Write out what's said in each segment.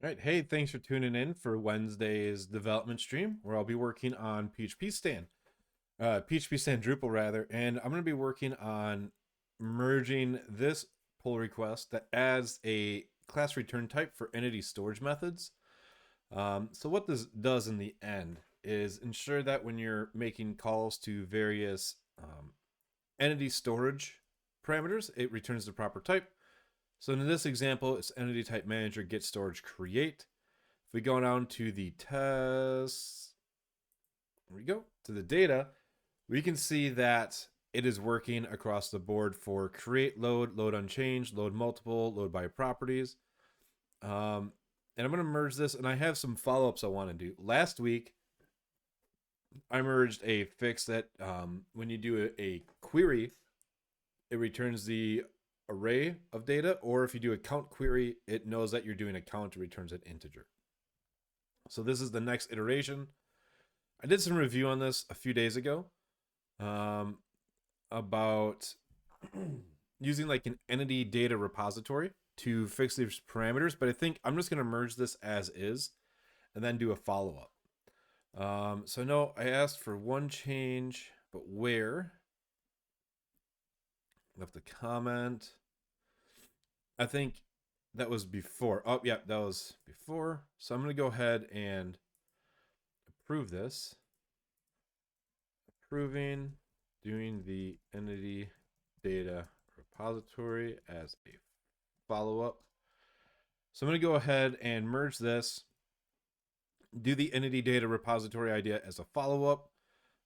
All right, hey, thanks for tuning in for Wednesday's development stream, where I'll be working on phpstan-drupal rather, and I'm going to be working on merging this pull request that adds a class return type for entity storage methods. So what this does in the end is ensure that when you're making calls to various entity storage parameters, it returns the proper type. So in this example, it's entity type manager get storage create. If we go down to the test, there we go, to the data, we can see that it is working across the board for create load, load unchanged, load multiple, load by properties. And I'm going to merge this, and I have some follow-ups I want to do. Last week, I merged a fix that when you do a query, it returns the array of data, or if you do a count query, it knows that you're doing a count, it returns an integer. So this is the next iteration. I did some review on this a few days ago about using like an entity data repository to fix these parameters, but I think I'm just going to merge this as is and then do a follow-up. So no, I asked for one change, but where? Left a comment. I think that was before. Oh, yeah, that was before. So I'm going to go ahead and approve this. Approving doing the entity data repository as a follow-up. So I'm going to go ahead and merge this, do the entity data repository idea as a follow-up.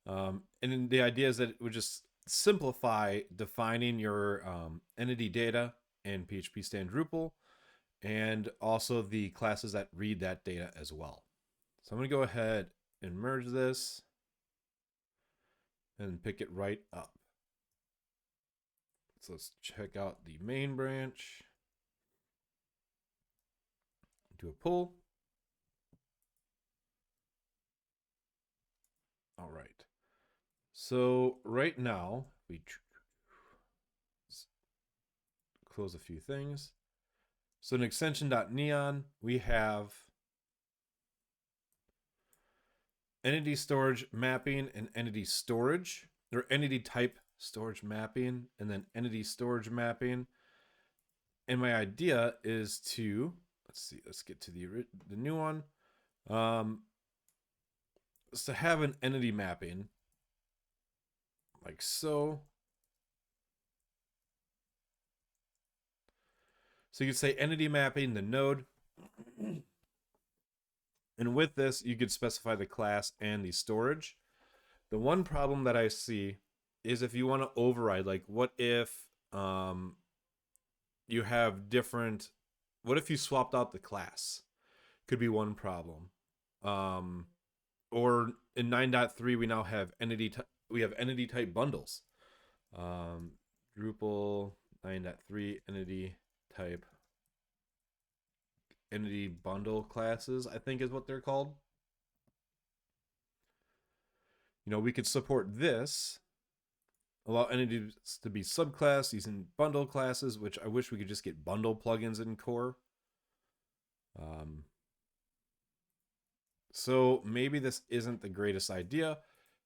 And the idea is that it would just simplify defining your entity data in phpstan-drupal and also the classes that read that data as well. So I'm going to go ahead and merge this and pick it right up. So let's check out the main branch. Do a pull. All right. So right now, we close a few things. So in extension.neon, we have entity storage mapping and entity storage, or entity type storage mapping, and then entity storage mapping. And my idea is to, let's get to the new one. Is to have an entity mapping like so. So you could say entity mapping the node. And with this, you could specify the class and the storage. The one problem that I see is if you want to override, like what if you have different, what if you swapped out the class? Could be one problem. Or in 9.3, we now have entity type bundles. Drupal 9.3 entity bundle classes, I think is what they're called. You know, we could support this, allow entities to be subclass using bundle classes, which I wish we could just get bundle plugins in core. So maybe this isn't the greatest idea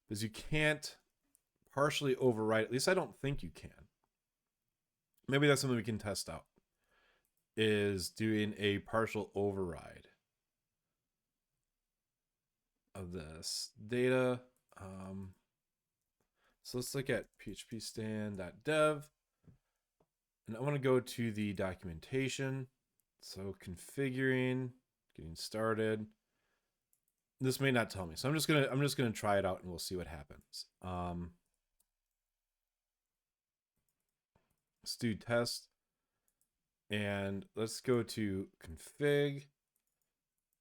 because you can't partially override, at least I don't think you can. Maybe that's something we can test out, is doing a partial override of this data. So let's look at phpstan.dev, and I want to go to the documentation. So configuring, getting started. This may not tell me, so I'm just gonna try it out and we'll see what happens. Let's do test, and let's go to config.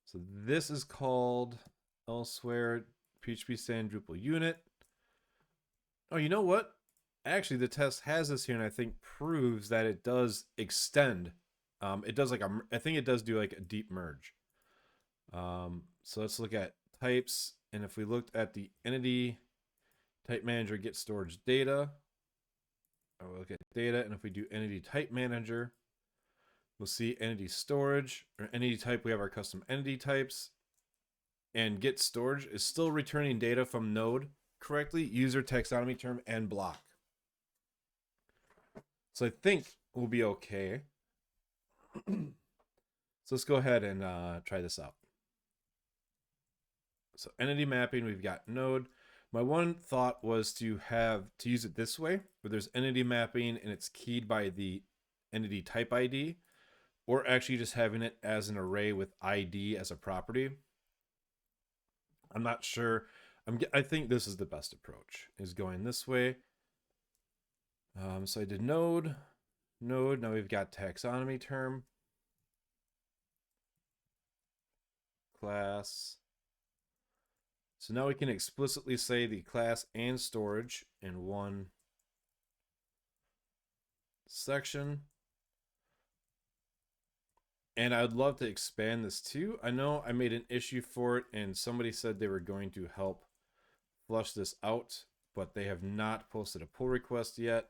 So this is called elsewhere phpstan-drupal unit. Oh, you know what? Actually, the test has this here, and I think proves that it does extend. It does like I think it does do like a deep merge. So let's look at types, and if we looked at the entity type manager get storage data, I'll look at data, and if we do entity type manager, We'll see entity storage or entity type. We have our custom entity types. And get storage is still returning data from node correctly, user, taxonomy term, and block. So I think we'll be okay. So let's go ahead and try this out. So entity mapping, we've got node. My one thought was to use it this way, where there's entity mapping and it's keyed by the entity type ID, or actually just having it as an array with ID as a property. I'm not sure. I think this is the best approach, is going this way. So I did node. Now we've got taxonomy term, class. So now we can explicitly say the class and storage in one section. And I would love to expand this too. I know I made an issue for it and somebody said they were going to help flush this out, but they have not posted a pull request yet.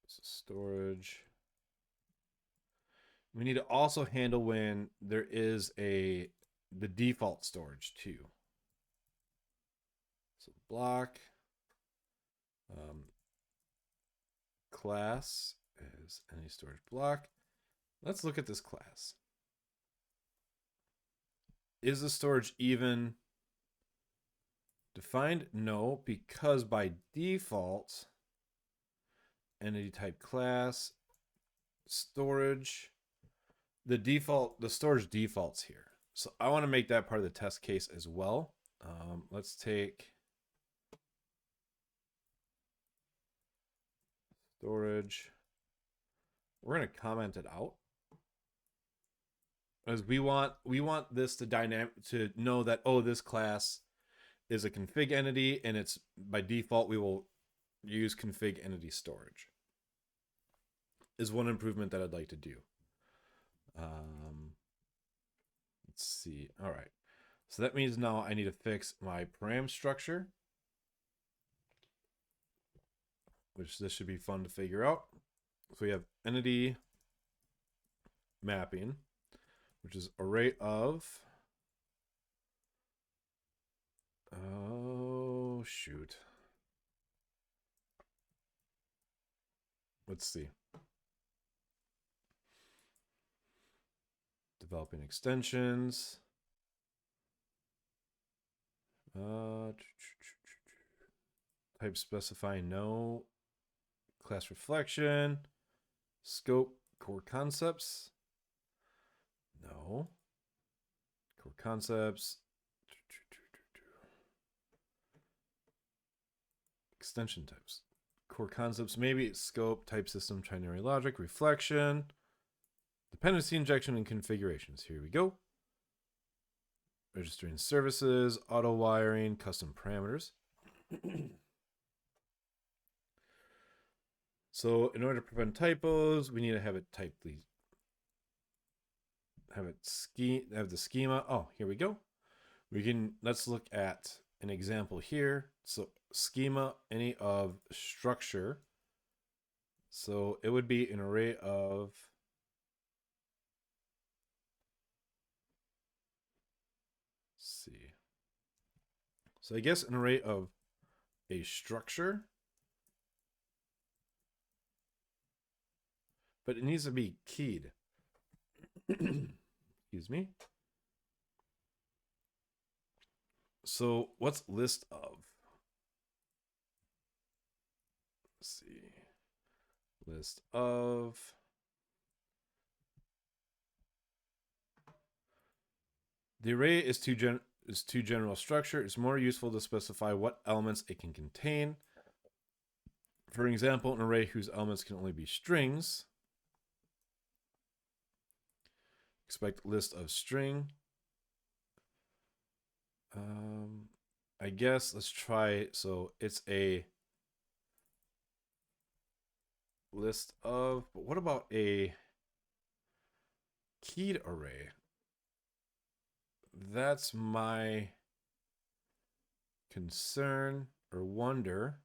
So storage. We need to also handle when there is the default storage too. So block class is any storage block. Let's look at this class. Is the storage even defined? No, because by default, entity type class, storage, the storage defaults here. So I want to make that part of the test case as well. Let's take storage. We're going to comment it out, as we want this to know that, oh, this class is a config entity, and it's by default we will use config entity storage. Is one improvement that I'd like to do. Let's see. All right. So that means now I need to fix my param structure, which this should be fun to figure out. So we have entity mapping, which is array of, oh shoot. Let's see. Developing extensions. Type specifying no. Class reflection. Scope core concepts. No. Core concepts. Extension types. Core concepts, maybe scope, type system, trinary logic, reflection, dependency injection, and configurations. Here we go. Registering services, auto wiring, custom parameters. So in order to prevent typos, we need to have it have the schema. Oh, here we go. Let's look at an example here. So schema, any of structure. So it would be an array of, let's see. So I guess an array of a structure, but it needs to be keyed. Excuse me. So what's list of? Let's see. List of. The array is too general structure. It's more useful to specify what elements it can contain. For example, an array whose elements can only be strings. Expect list of string. I guess let's try. So it's a list of, but what about a keyed array? That's my concern or wonder.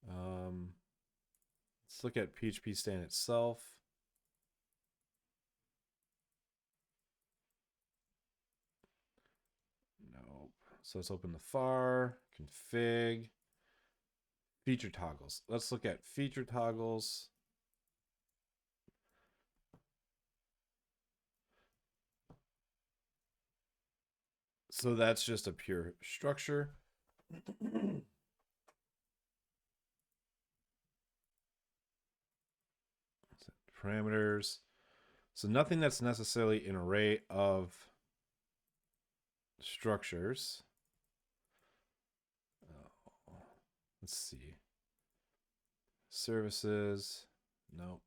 Let's look at phpstan itself. Nope. So let's open the var, config, feature toggles. Let's look at feature toggles. So that's just a pure structure. Parameters. So nothing that's necessarily an array of structures. Let's see. Services. No.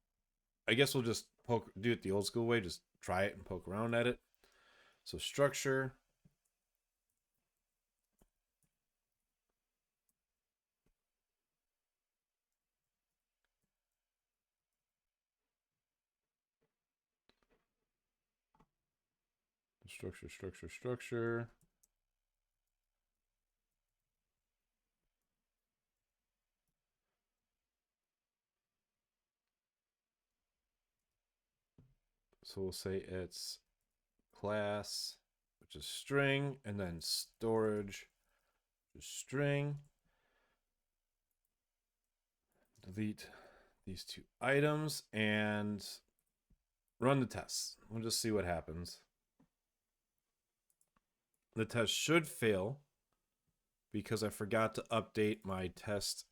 I guess we'll just do it the old school way. Just try it and poke around at it. So structure. Structure. So we'll say it's class, which is string, and then storage, which is string. Delete these two items and run the tests. We'll just see what happens. The test should fail because I forgot to update my test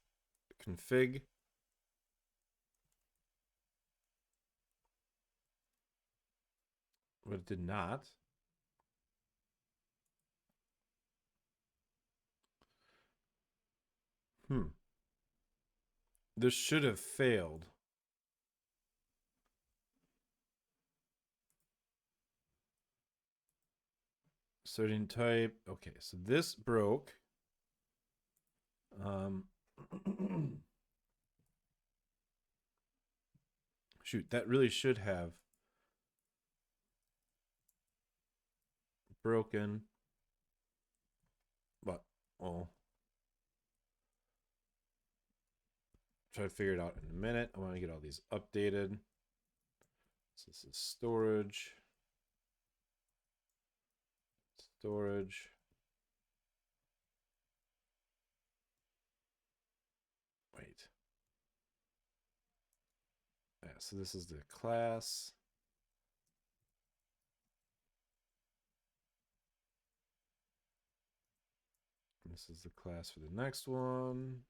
config. But it did not. This should have failed. Certain type. Okay, so this broke. Shoot, that really should have broken. But, well, try to figure it out in a minute. I want to get all these updated. So this is storage. Storage. Wait. Yeah, so this is the class. This is the class for the next one.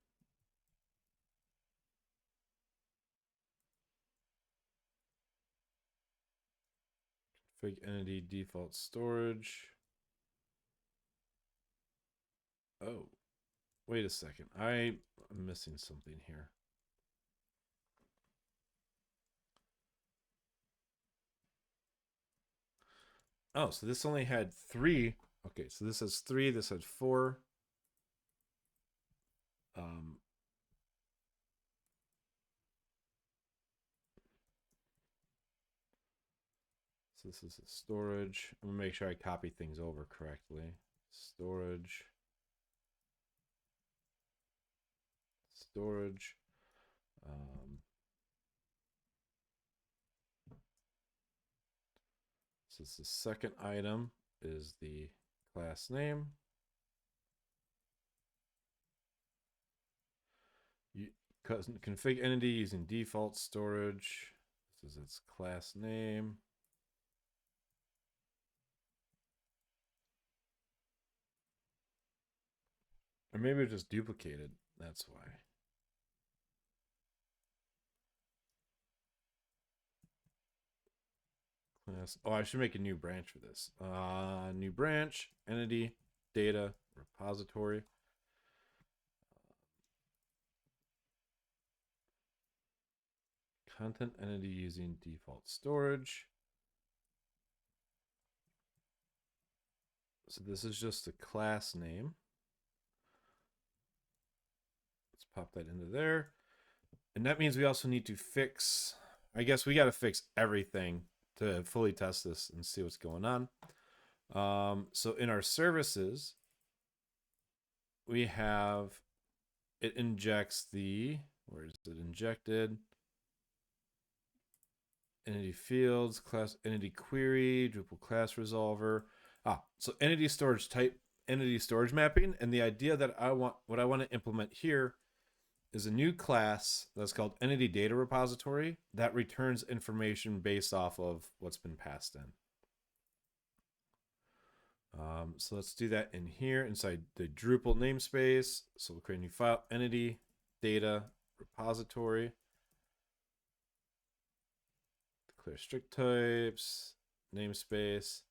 Config entity default storage. Oh, wait a second. I'm missing something here. Oh, so this only had 3. Okay, so this has 3. This had 4. So this is a storage. I'm gonna make sure I copy things over correctly. Storage. So this is the second item is the class name. Config entity using default storage. This is its class name. Or maybe it just duplicated. That's why. Class. Oh, I should make a new branch for this. New branch, entity, data, repository. Content entity using default storage. So this is just a class name. Let's pop that into there. And that means we also need to fix, I guess we got to fix everything to fully test this and see what's going on. So in our services, we have it injects the, where is it injected? Entity fields, class entity query, Drupal class resolver. So entity storage type, entity storage mapping. And the idea that what I want to implement here is a new class that's called entity data repository that returns information based off of what's been passed in. So let's do that in here inside the Drupal namespace. So we'll create a new file, entity data repository. Declare strict types, namespace.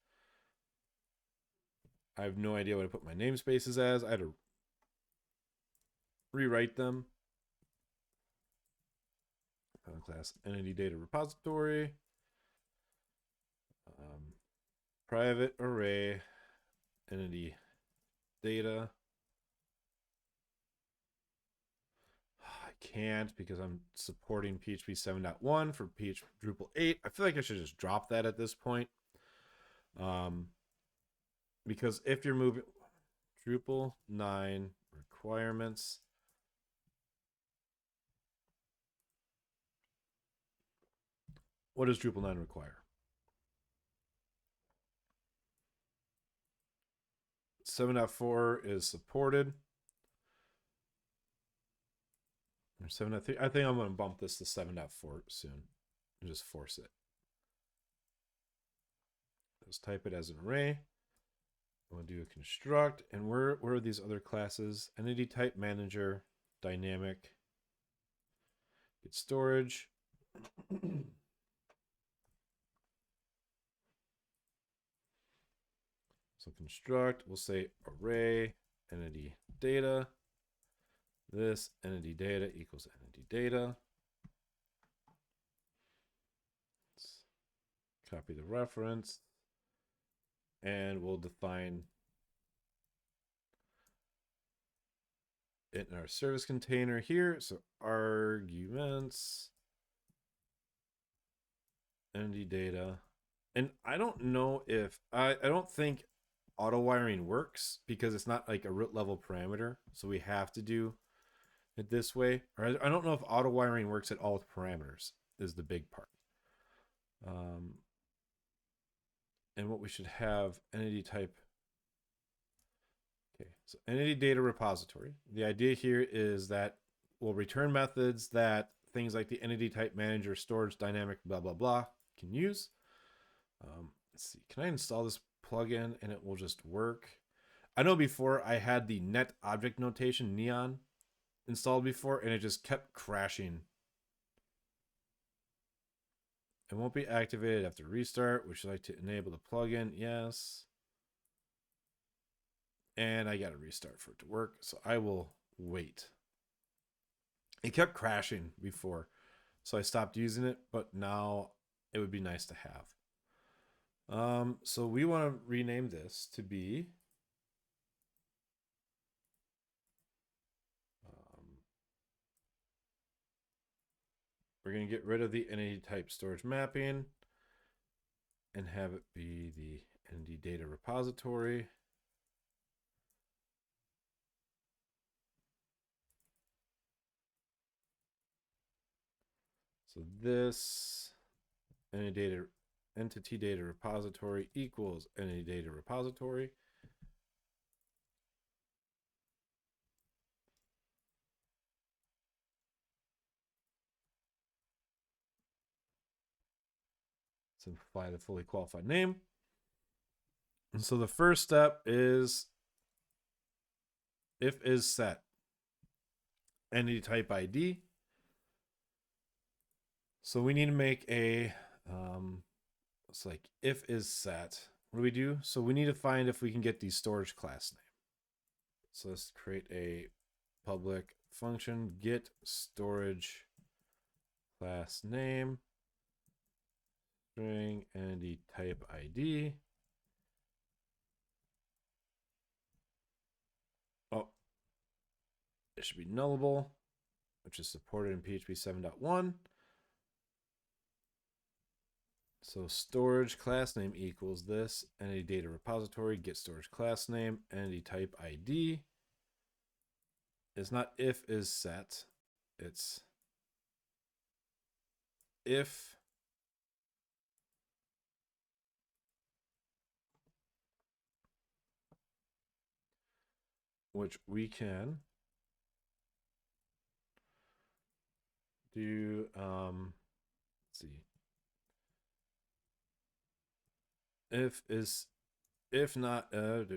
I have no idea what to put my namespaces as. I had to rewrite them. Class entity data repository. Private array entity data. I can't because I'm supporting PHP 7.1 for PHP Drupal 8. I feel like I should just drop that at this point. Because if you're moving Drupal 9 requirements, what does Drupal 9 require? 7.4 is supported. 7.3. I think I'm going to bump this to 7.4 soon and just force it. Let's type it as an array. We'll do a construct. And where are these other classes? Entity type manager, dynamic, get storage. So construct, we'll say array entity data. This entity data equals entity data. Let's copy the reference. And we'll define it in our service container here. So arguments, entity data. And I don't know if, I don't think auto wiring works because it's not like a root level parameter. So we have to do it this way. Or I don't know if auto wiring works at all with parameters is the big part. And what we should have entity type. Okay, so entity data repository. The idea here is that we'll return methods that things like the entity type manager, storage, dynamic, blah, blah, blah can use. Let's see, can I install this plugin and it will just work? I know before I had the net object notation neon installed before and it just kept crashing. It won't be activated after restart. Would you like to enable the plugin? Yes. And I got to restart for it to work. So I will wait. It kept crashing before. So I stopped using it, but now it would be nice to have. So we want to rename this to be we're going to get rid of the entity type storage mapping and have it be the entity data repository. So this entity data repository equals entity data repository. Simplify the fully qualified name. And so the first step is if is set entity type ID. So we need to make a it's like if is set. What do we do? So we need to find if we can get the storage class name. So let's create a public function get storage class name string entity type ID. Oh, it should be nullable, which is supported in PHP 7.1. So storage class name equals this entity data repository get storage class name entity type ID. It's not if is set. It's if which we can do, let's see. If is, if not, we'll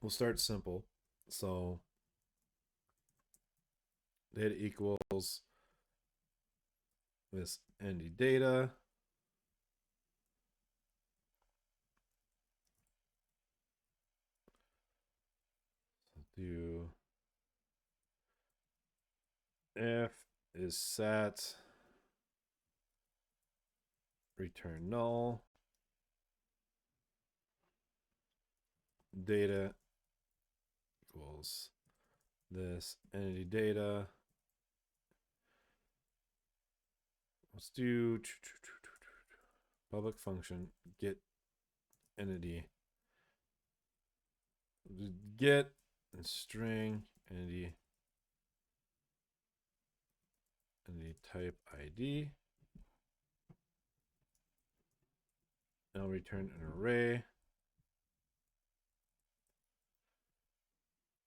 start simple. So data equals this entity data. Do if is set, return null, data equals this entity data. Let's do public function get entity, get and string entity type ID, and I'll return an array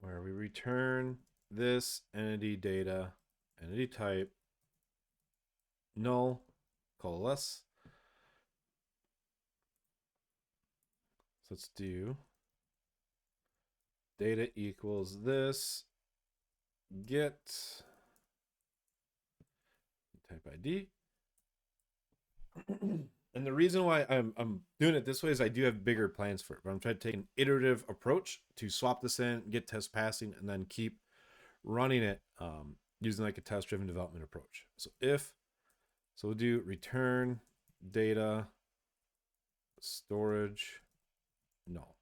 where we return this entity data, entity type, null, coalesce. So let's do data equals this, get type ID. And the reason why I'm doing it this way is I do have bigger plans for it, but I'm trying to take an iterative approach to swap this in, get tests passing, and then keep running it using like a test-driven development approach. So we'll do return data storage null.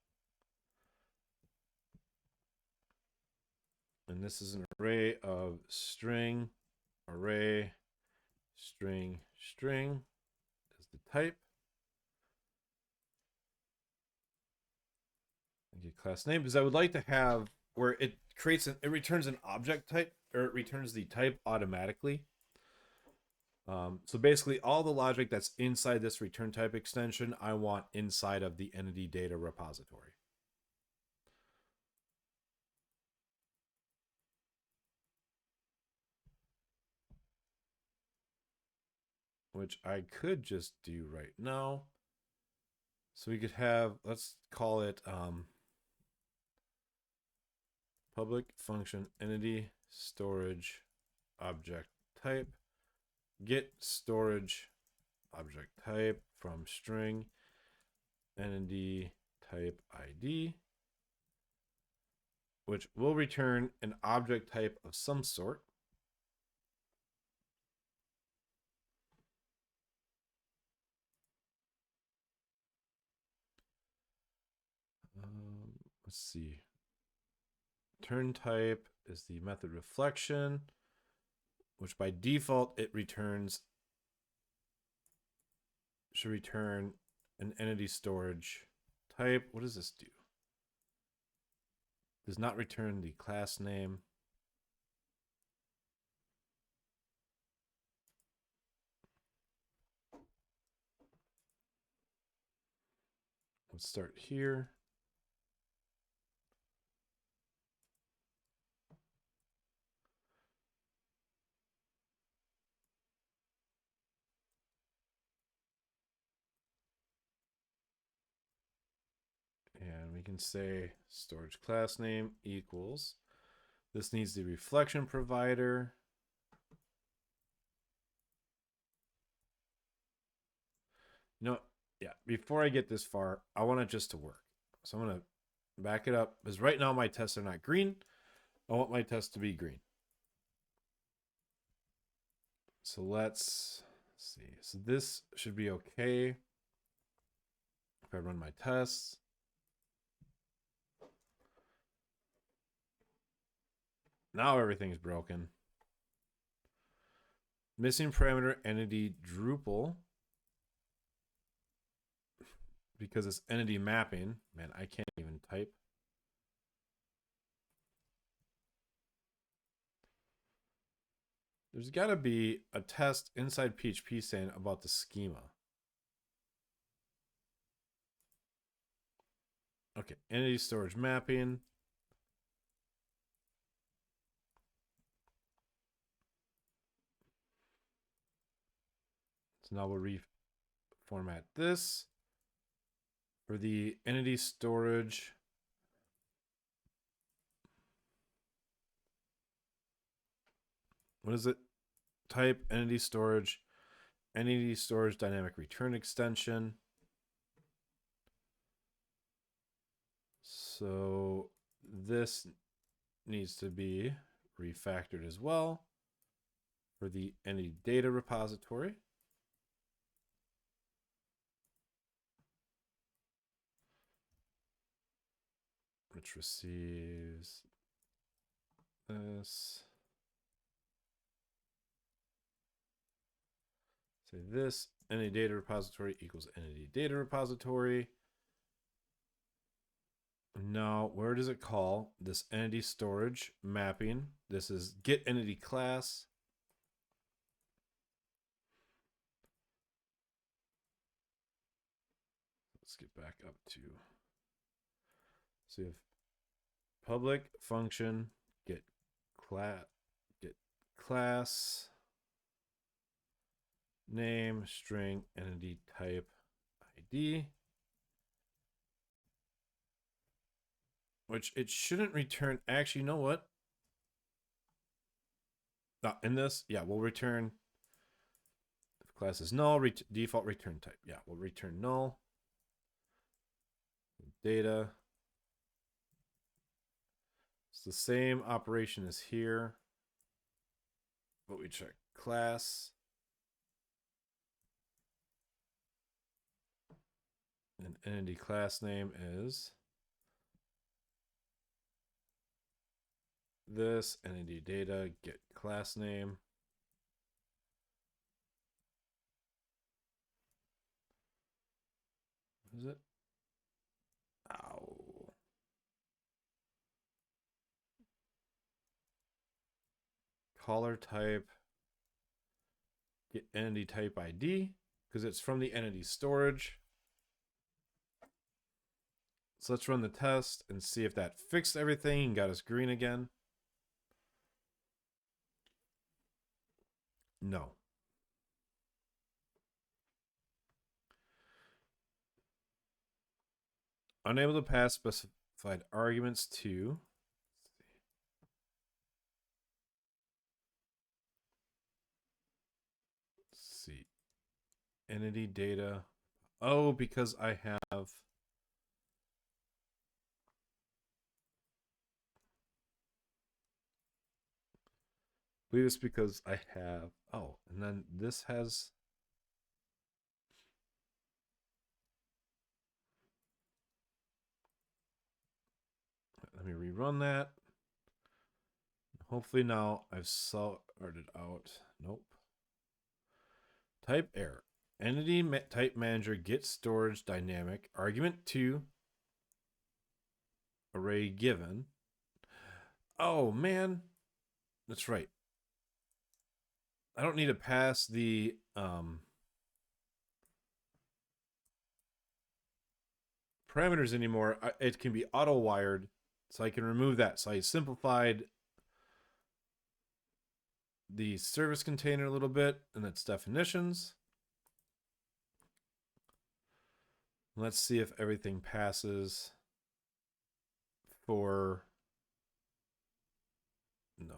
And this is an array of string, array, string, string as the type. And get class name, because I would like to have where it creates it returns an object type, or it returns the type automatically. So basically all the logic that's inside this return type extension, I want inside of the entity data repository. Which I could just do right now. So we could have, let's call it public function entity storage object type, get storage object type from string entity type ID, which will return an object type of some sort. Let's see. Return type is the method reflection, which by default it should return an entity storage type. What does this do? Does not return the class name. Let's start here. And we can say storage class name equals, this needs the reflection provider. You know, yeah, before I get this far, I want it just to work. So I'm going to back it up, because right now my tests are not green. I want my tests to be green. So let's see. So this should be okay if I run my tests. Now everything's broken. Missing parameter entity Drupal. because it's entity mapping. Man, I can't even type. There's got to be a test inside phpstan about the schema. Okay, entity storage mapping. So now we'll reformat this for the entity storage. What is it? Type entity storage dynamic return extension. So this needs to be refactored as well for the entity data repository. Which receives this. Say this entity data repository equals entity data repository. Now, where does it call this entity storage mapping? This is get entity class. Let's get back up to. So you have public function get class name string entity type ID, which it shouldn't return. Actually, you know what? In this, yeah, we'll return if class is null, default return type. Yeah, we'll return null. Data. It's the same operation as here, but we check class. And entity class name is this entity data get class name. What is it? Ow. Caller type get entity type ID because it's from the entity storage. So let's run the test and see if that fixed everything and got us green again. No. Unable to pass specified arguments to. Let's see. Entity data. Oh, because I have. I believe it's because I have. Oh, and then this has. Let me rerun that. Hopefully now I've sorted out. Nope. Type error. Entity type manager get storage dynamic argument 2 array given. Oh man, that's right. I don't need to pass the parameters anymore. It can be auto wired, so I can remove that. So I simplified the service container a little bit and its definitions. Let's see if everything passes for no.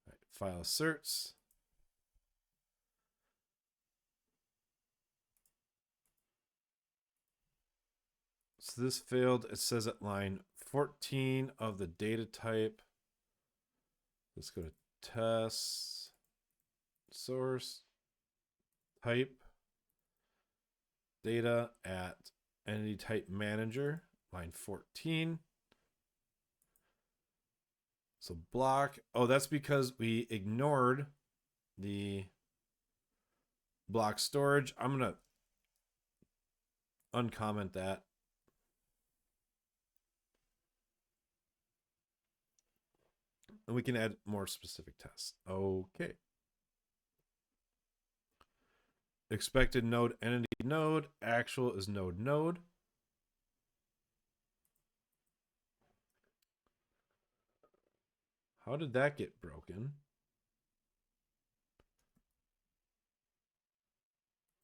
Right, file asserts. So this failed. It says at line 14 of the data type. Let's go to test source type data at entity type manager, line 14. So block. Oh, that's because we ignored the block storage. I'm going to uncomment that. And we can add more specific tests. Okay. Expected node entity node. Actual is node node. How did that get broken?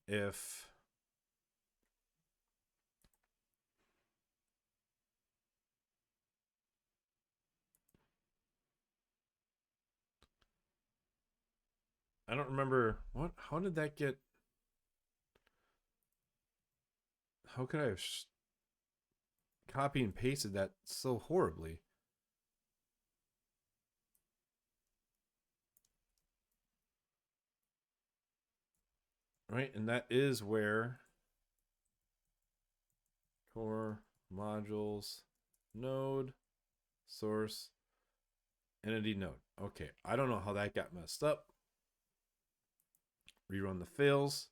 If I don't remember what. How did that get? How could I have copy and pasted that so horribly? Right, and that is where core modules node source entity node. Okay, I don't know how that got messed up. Rerun the fails.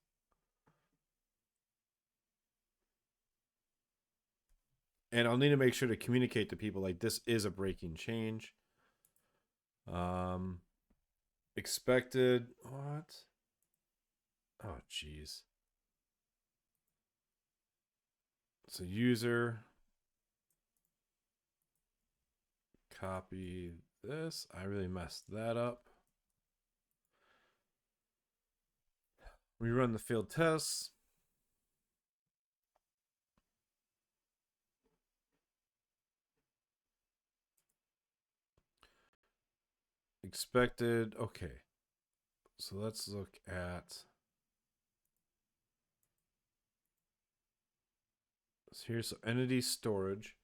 And I'll need to make sure to communicate to people like this is a breaking change. Expected what? Oh geez. So user copy this. I really messed that up. Rerun the field tests. Expected. Okay. So let's look at. So here's entity storage.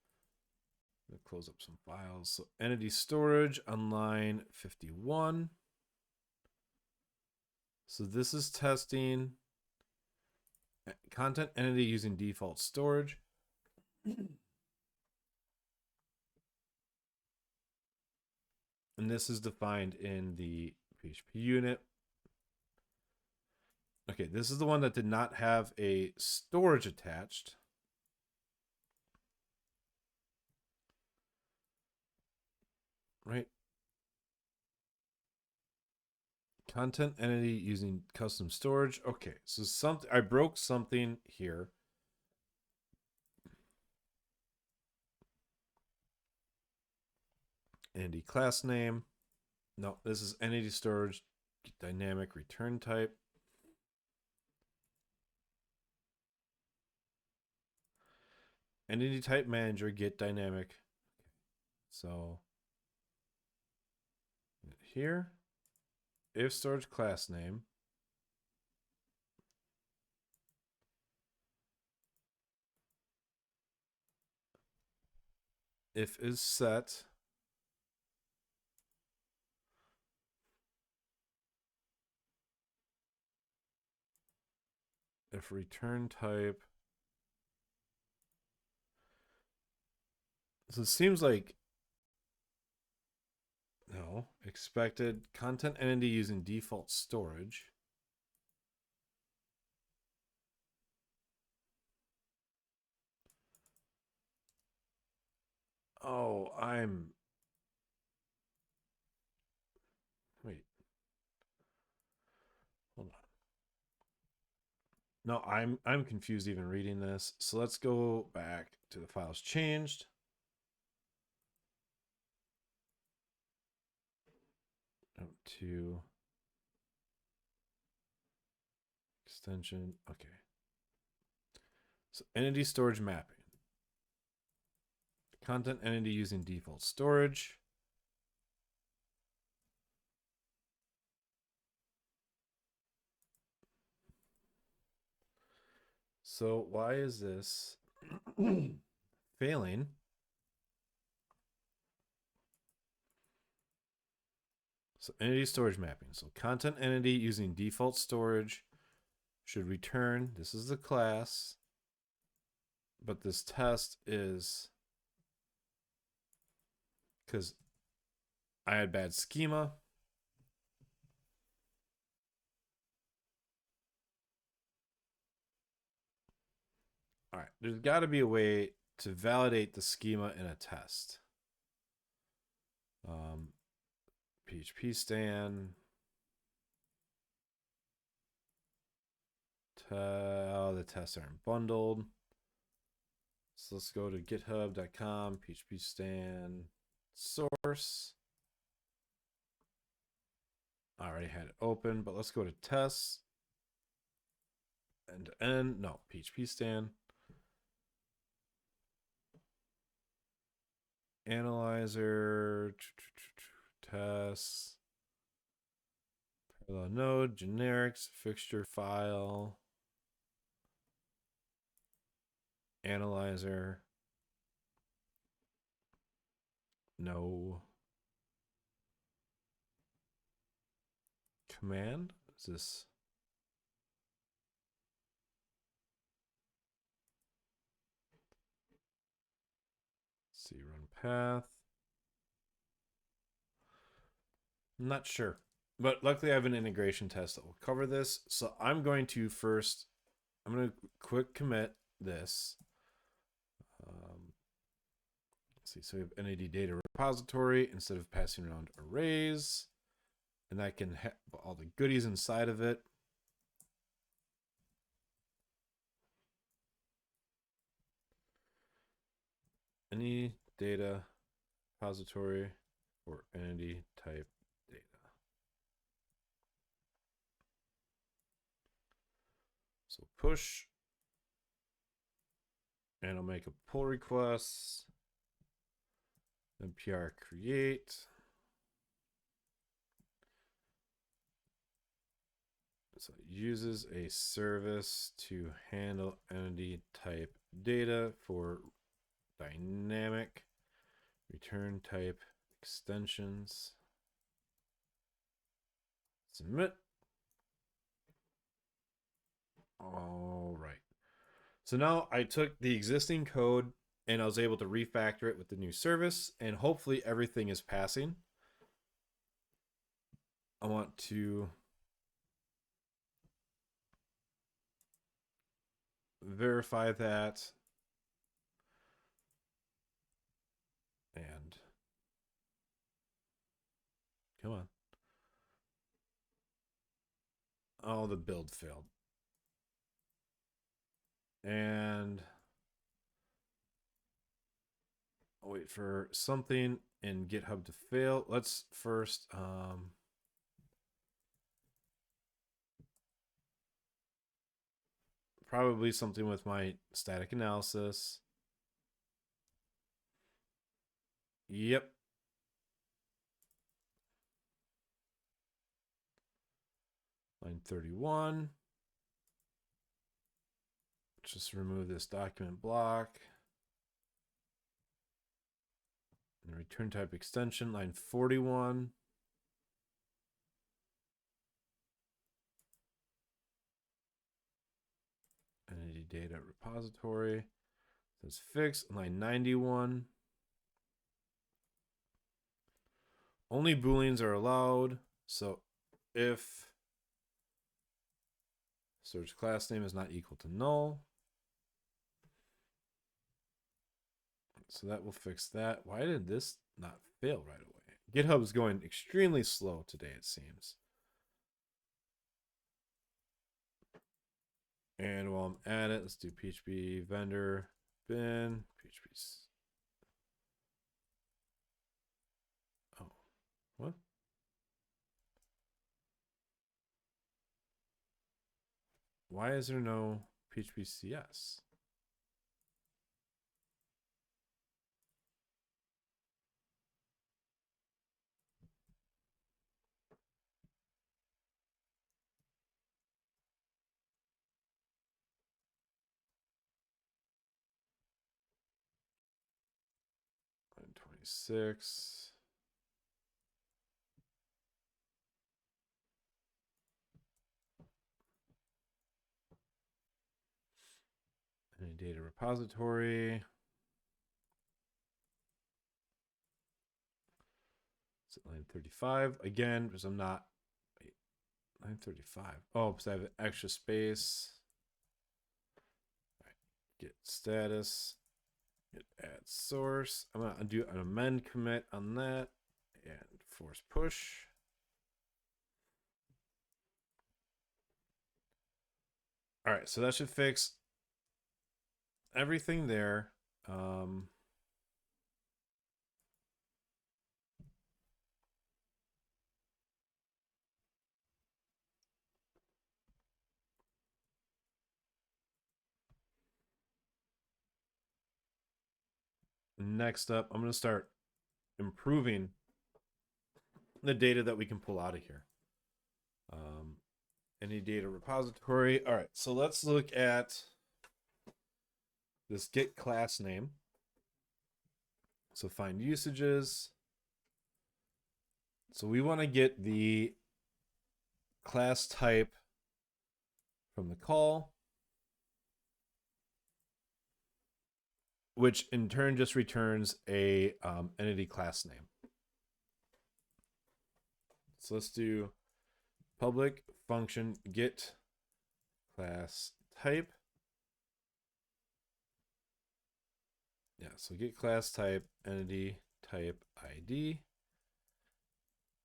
I'm going to close up some files. So entity storage on line 51. So this is testing content entity using default storage. And this is defined in the PHP unit. Okay, this is the one that did not have a storage attached. Right? Content entity using custom storage. Okay, so something I broke something here. Entity class name. No, this is entity storage dynamic return type. Entity type manager get dynamic. So here, if storage class name, if is set, if return type. So it seems like no, expected content entity using default storage. Oh, wait. Hold on. No, I'm confused even reading this. So let's go back to the files changed. To extension. Okay. So entity storage mapping. Content entity using default storage. So why is this failing? So entity storage mapping. So content entity using default storage should return. This is the class. But this test is because I had bad schema. All right, there's got to be a way to validate the schema in a test. phpstan. The tests aren't bundled. So let's go to github.com, phpstan source. I already had it open, but let's go to tests. End to end. No, phpstan. Analyzer. Tests. Parallel node. Generics. Fixture file. Analyzer. No. Command? Is this? Let's see, run path. I'm not sure. But luckily I have an integration test that will cover this. So I'm going to quick commit this. Let's see, so we have NAD data repository instead of passing around arrays. And that can have all the goodies inside of it. Any data repository for entity type data. So push, and I'll make a pull request. npr create. So it uses a service to handle entity type data for dynamic return type extensions. Submit. All right. So now I took the existing code and I was able to refactor it with the new service, and hopefully everything is passing. I want to verify that. And come on. Oh, the build failed. And I'll wait for something in GitHub to fail. Let's first probably something with my static analysis. Yep. Line 31. Just remove this document block. And return type extension, line 41. Entity data repository. That's fixed. Line 91. Only booleans are allowed. So if search class name is not equal to null. So that will fix that. Why did this not fail right away? GitHub is going extremely slow today, it seems. And while I'm at it, let's do PHP vendor bin, PHP. Oh, what? Why is there no PHP CS? Line 26. Any data repository. It's at line 35. Again, because I'm not. Wait, line 35. Oh, because I have extra space. All right. Get status, get add source. I'm gonna do an amend commit on that and force push. All right, so that should fix everything there. Next up, I'm going to start improving the data that we can pull out of here. Any data repository. All right, so let's look at this get class name. So find usages. So we want to get the class type from the call, which in turn just returns a entity class name. So let's do public function get class type. Yeah, so get class type entity type ID,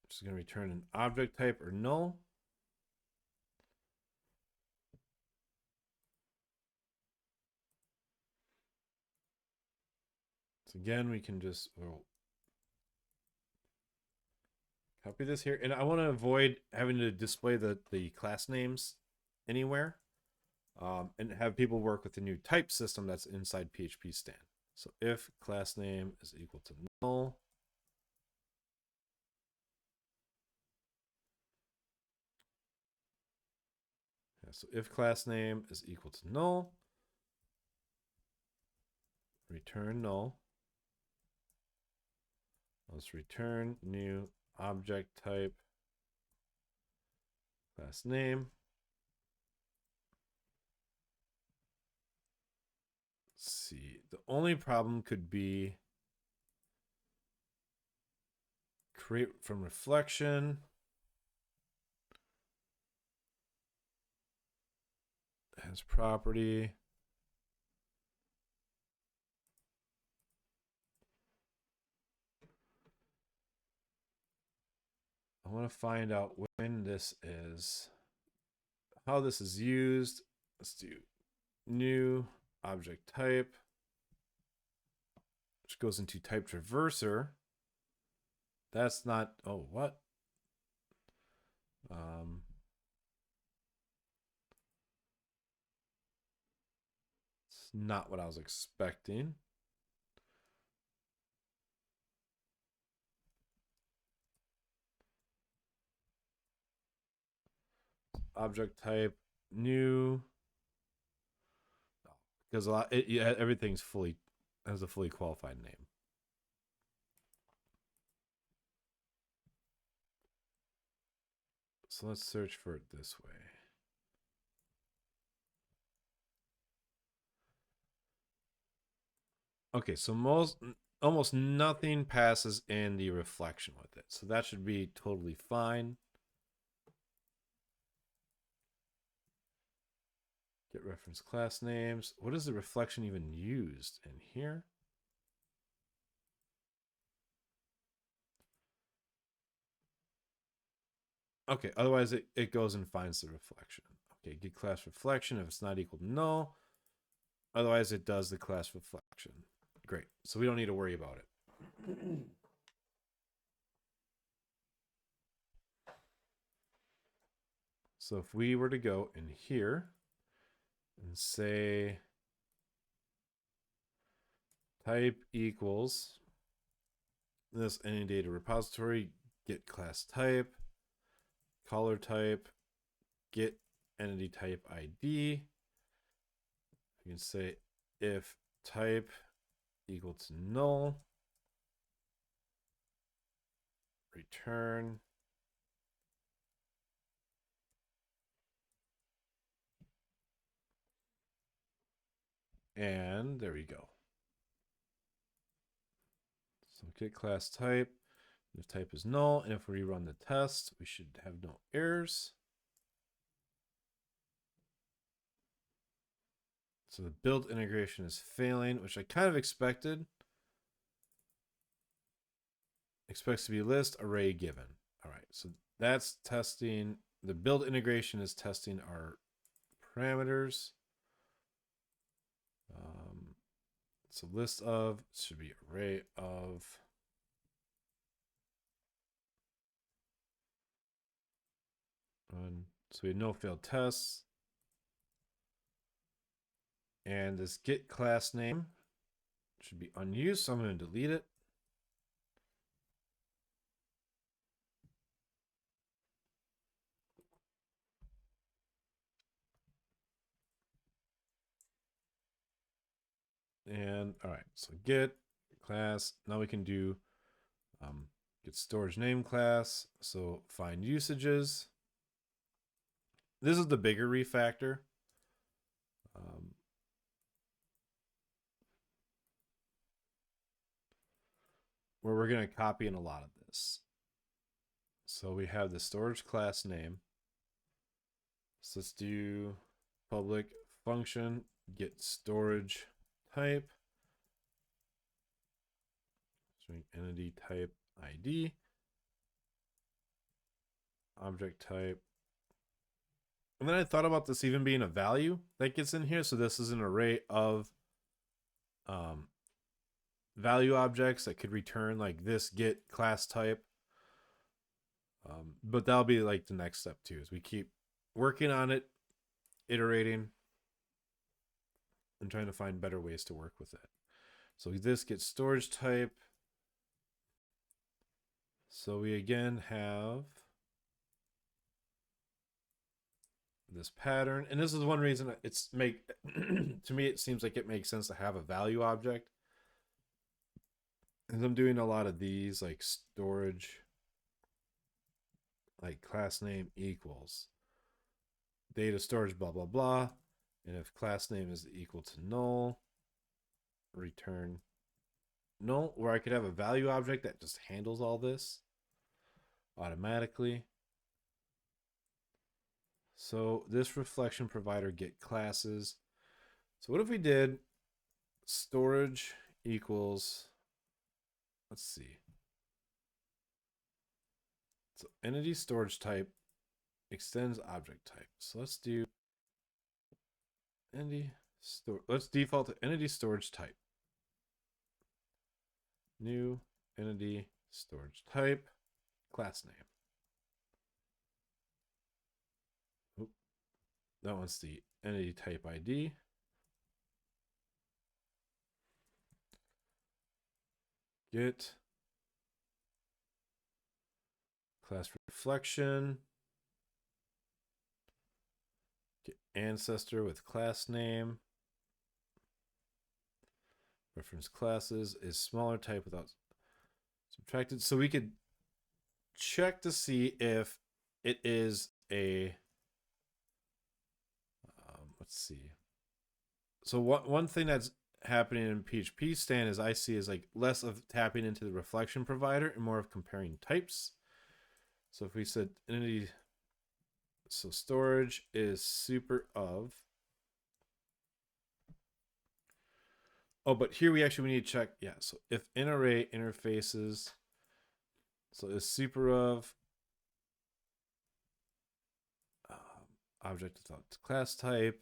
which is going to return an object type or null. So again, we can just copy this here. And I want to avoid having to display the class names anywhere and have people work with the new type system that's inside phpstan. So if class name is equal to null, so if class name is equal to null, return null. Let's return new object type class name. Let's see. The only problem could be create from reflection. Has property. I want to find out when this is, how this is used. Let's do new object type, which goes into type traverser. That's not, oh, what? It's not what I was expecting. Object type new, because a lot everything's fully has a fully qualified name. So let's search for it this way. Okay, so almost nothing passes in the reflection with it, so that should be totally fine. Get reference class names. What is the reflection even used in here? Okay, otherwise it goes and finds the reflection. Okay, get class reflection if it's not equal to null. Otherwise it does the class reflection. Great, so we don't need to worry about it. So if we were to go in here and say type equals this any data repository, get class type, caller type, get entity type ID. You can say if type equal to null, return and there we go. So get class type. If type is null, and if we run the test, we should have no errors. So the build integration is failing, which I kind of expected. Expects to be list array given. All right, so that's testing. The build integration is testing our parameters. So list of should be array of. So we had no failed tests. And this get class name should be unused, so I'm going to delete it. And all right, so get class. Now we can do get storage name class. So find usages. This is the bigger refactor. Where we're going to copy in a lot of this. So we have the storage class name. So let's do public function get storage type. String entity type ID. Object type. And then I thought about this even being a value that gets in here. So this is an array of value objects that could return like this get class type. But that'll be like the next step too, as we keep working on it, iterating, and trying to find better ways to work with it. So this gets storage type. So we again have this pattern, and this is one reason it's to me it seems like it makes sense to have a value object. And I'm doing a lot of these like storage, like class name equals data storage blah blah blah, and if class name is equal to null, return null, where I could have a value object that just handles all this automatically. So this reflection provider get classes. So what if we did storage equals, let's see. So entity storage type extends object type. So let's do entity store. Let's default to entity storage type. New entity storage type, class name. Oop. That one's the entity type ID. Get class reflection. Get ancestor with class name. Reference classes is smaller type without subtracted. So we could check to see if it is a, let's see. So one thing that's happening in phpstan is I see is like less of tapping into the reflection provider and more of comparing types. So if we said entity, so storage is super of. Oh, but here we need to check. Yeah, so if in array interfaces, so is super of object without class type.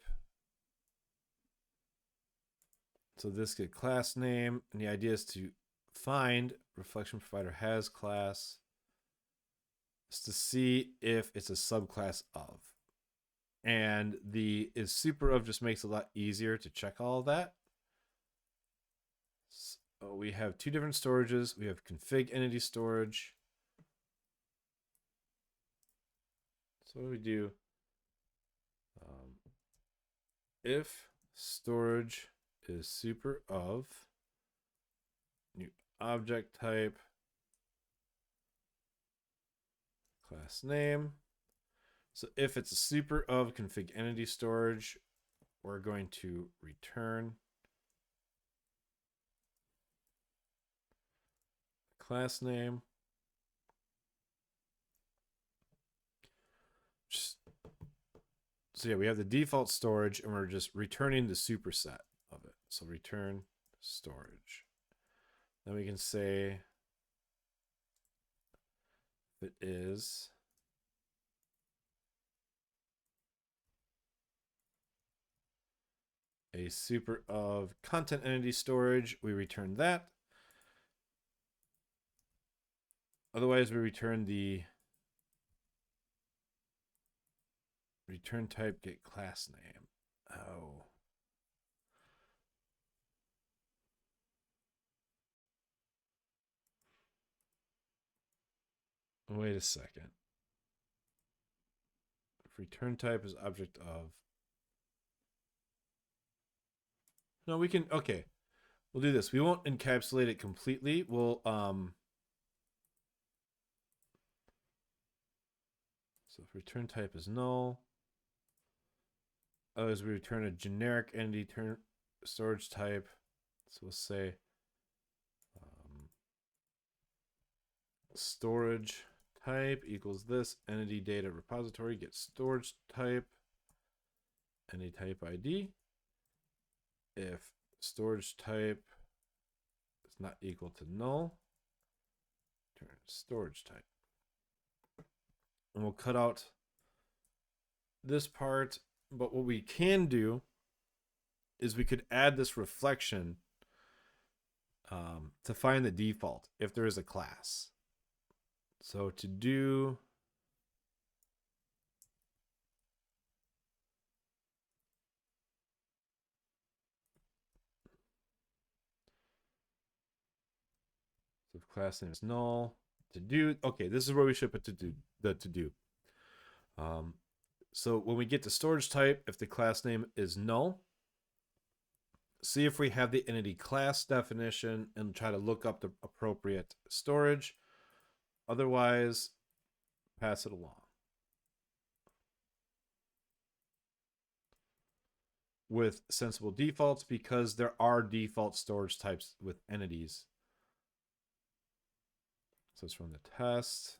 So this get class name, and the idea is to find reflection provider has class, is to see if it's a subclass of. And the is super of just makes it a lot easier to check all of that. So we have two different storages. We have config entity storage. So what do we do? If storage is super of new object type class name. So if it's a super of config entity storage, we're going to return class name. So yeah, we have the default storage and we're just returning the superset of it. So return storage. Then we can say it is a super of content entity storage. We return that. Otherwise, we return the return type get class name. Oh. Wait a second. If return type is object of. No, we can, okay. We'll do this. We won't encapsulate it completely. We'll, so if return type is null, otherwise we return a generic entity storage type. So we'll say storage type equals this entity data repository get storage type entity type ID. If storage type is not equal to null, return storage type. And we'll cut out this part, but what we can do is we could add this reflection to find the default if there is a class. So to do so if class name is null, to do, okay, this is where we should put the to do. So when we get to storage type, if the class name is null, see if we have the entity class definition and try to look up the appropriate storage. Otherwise, pass it along. With sensible defaults, because there are default storage types with entities. So let's run the test.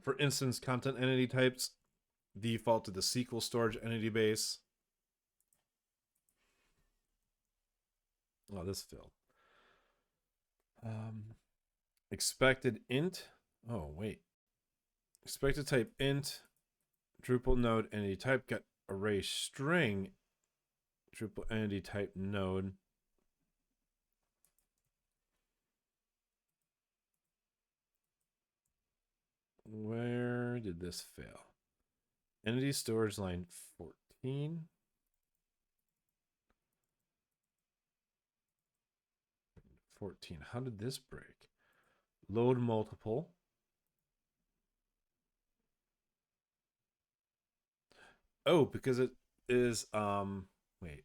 For instance, content entity types default to the SQL storage entity base. Oh, this failed. Expected int. Oh, wait. Expected type int. Drupal node entity type got array string. Drupal entity type node. Where did this fail? Entity storage line 14. 14. How did this break? Load multiple. Oh, because it is wait.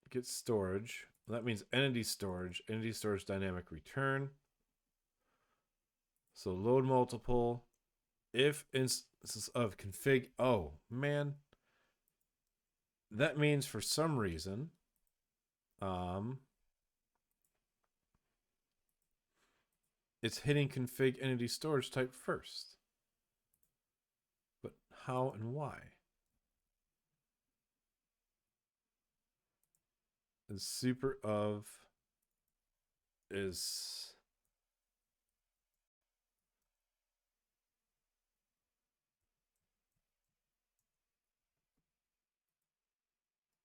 Get storage. That means entity storage dynamic return. So load multiple. If instances of config, oh man. That means for some reason, it's hitting config entity storage type first. But how and why? The super of is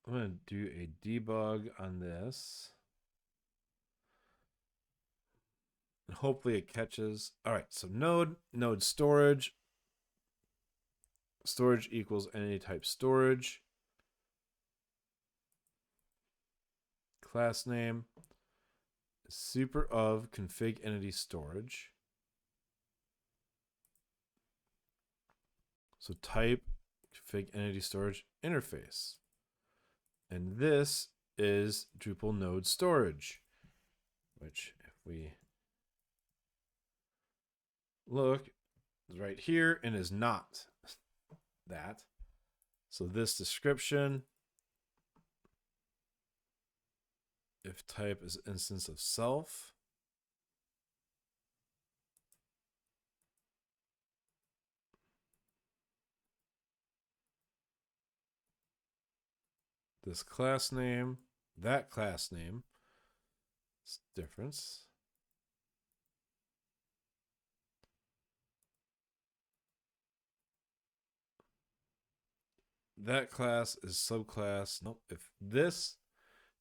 I'm going to do a debug on this. And hopefully it catches. All right, so node storage. Storage equals entity type storage. Class name. Super of config entity storage. So type config entity storage interface. And this is Drupal node storage, which if we look, is right here and is not that. So this description, if type is instance of self, this class name, that class name, difference. That class is subclass. Nope. If this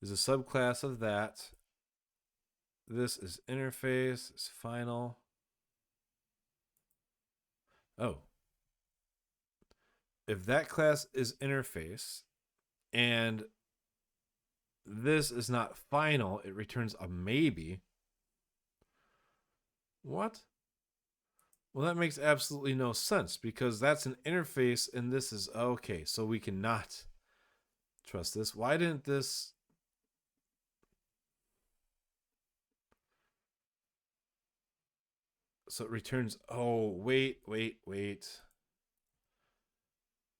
is a subclass of that, this is interface, is final. Oh. If that class is interface and this is not final, it returns a maybe. What? Well, that makes absolutely no sense because that's an interface and this is okay. So we cannot trust this. Why didn't this? So it returns, oh, wait.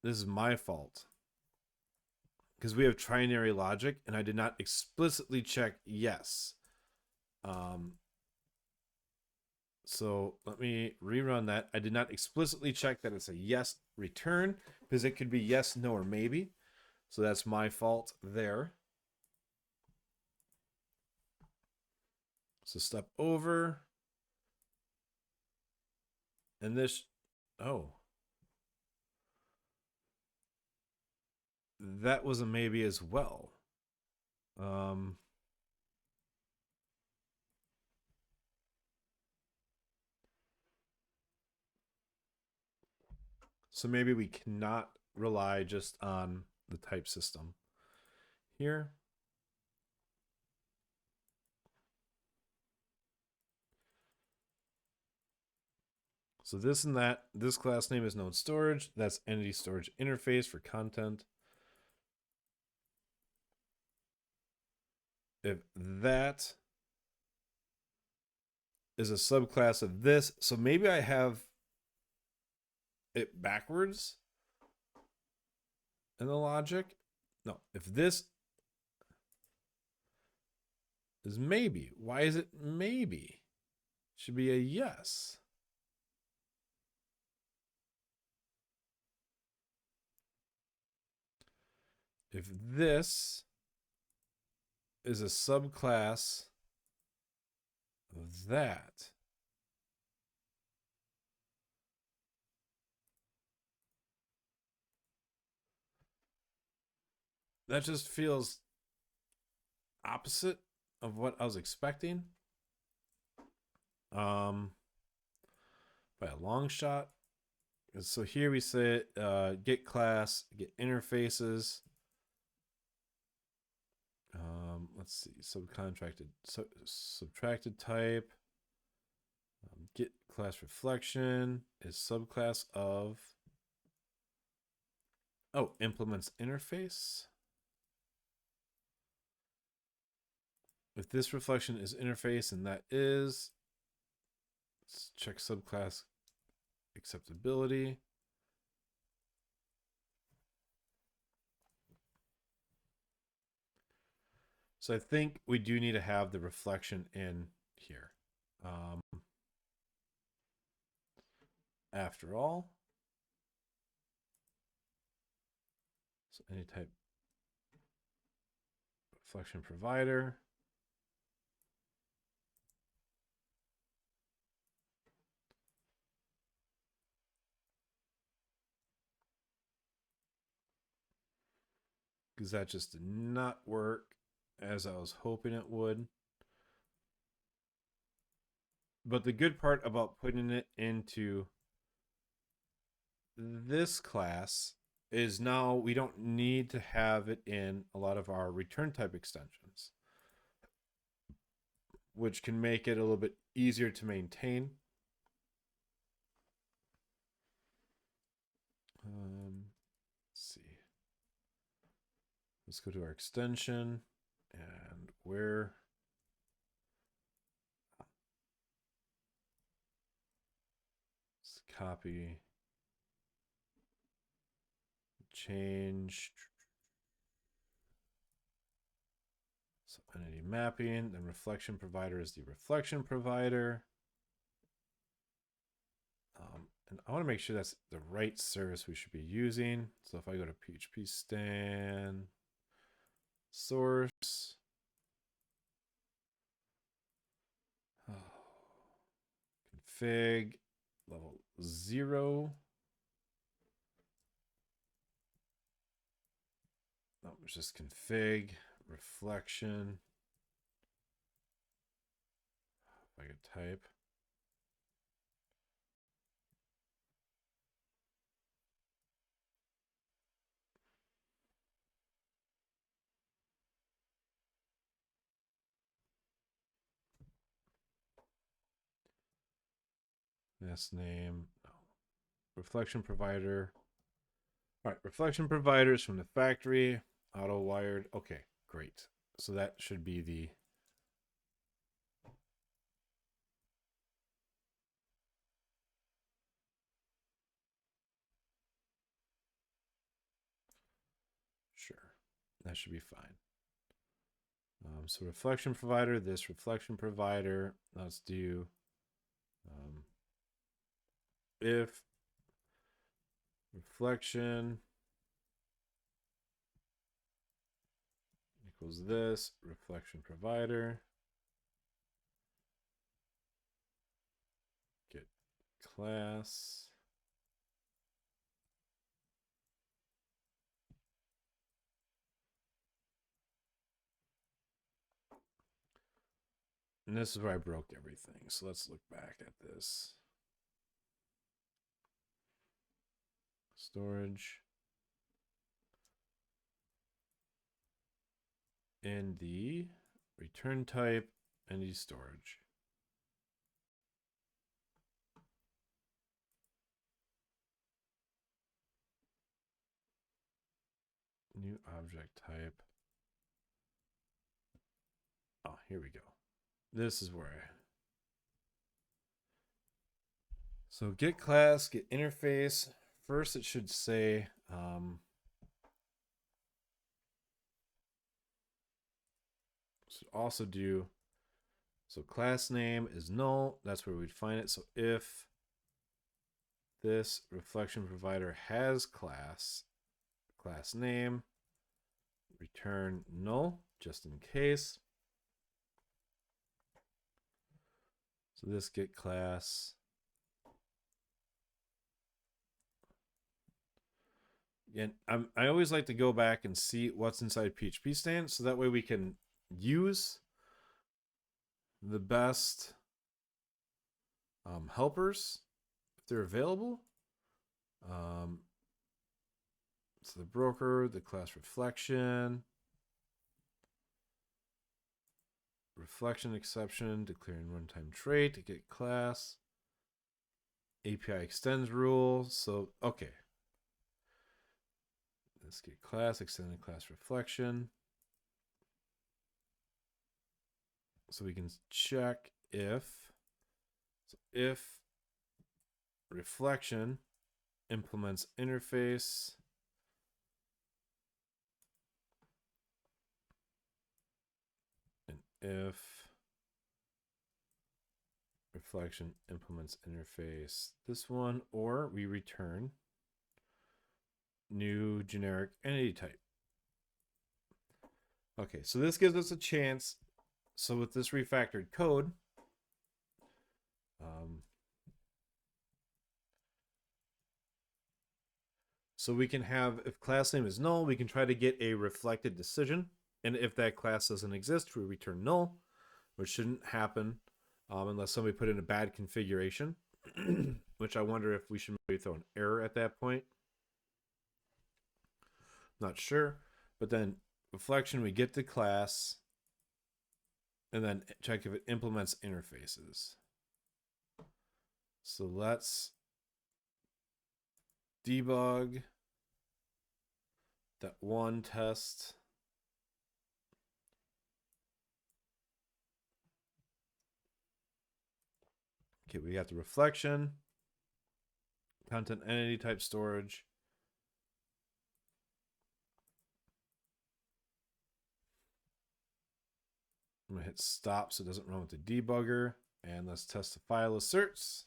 This is my fault. Because we have trinary logic and I did not explicitly check yes. So let me rerun that. I did not explicitly check that it's a yes return because it could be yes, no, or maybe. So that's my fault there. So step over. And this, oh. That was a maybe as well. So maybe we cannot rely just on the type system here. So this and that, this class name is node storage. That's entity storage interface for content. If that is a subclass of this, so maybe I have it backwards in the logic. No, if this is maybe, why is it maybe? Should be a yes. If this is a subclass of that, that just feels opposite of what I was expecting. By a long shot. So here we say get class, get interfaces. Let's see, subtracted type. Get class reflection is subclass of. Oh, implements interface. If this reflection is interface and that is, let's check subclass acceptability. So I think we do need to have the reflection in here. After all, so any type reflection provider. Because that just did not work as I was hoping it would. But the good part about putting it into this class is now we don't need to have it in a lot of our return type extensions, which can make it a little bit easier to maintain. Let's see. Let's go to our extension and where. Let's copy, change. So entity mapping, then reflection provider is the reflection provider. And I want to make sure that's the right service we should be using. So if I go to phpstan source, config level 0. No, it's just config reflection. If I could type. This name, no. Reflection provider. All right, reflection providers from the factory, auto wired. Okay, great. So that should be the sure. That should be fine. So reflection provider, this reflection provider. Let's do if reflection equals this reflection provider, get class and this is where I broke everything. So let's look back at this. Storage and the return type and the storage. New object type. Oh, here we go. This is where so get class, get interface. First it should say should also do so class name is null. That's where we'd find it. So if this reflection provider has class name, return null just in case. So this get class. And I always like to go back and see what's inside phpstan, so that way we can use the best helpers if they're available. So the broker, the class reflection exception, declaring runtime trait to get class, API extends rule. So okay, let's get class extended class reflection. So we can check if reflection implements interface and if reflection implements interface this one, or we return new generic entity type. Okay, so this gives us a chance. So with this refactored code, so we can have, if class name is null, we can try to get a reflected decision. And if that class doesn't exist, we return null, which shouldn't happen unless somebody put in a bad configuration, which I wonder if we should maybe throw an error at that point. Not sure. But then reflection, we get the class, and then check if it implements interfaces. So let's debug that one test. Okay, we got the reflection, content entity type storage, I'm going to hit stop so it doesn't run with the debugger. And let's test the file asserts.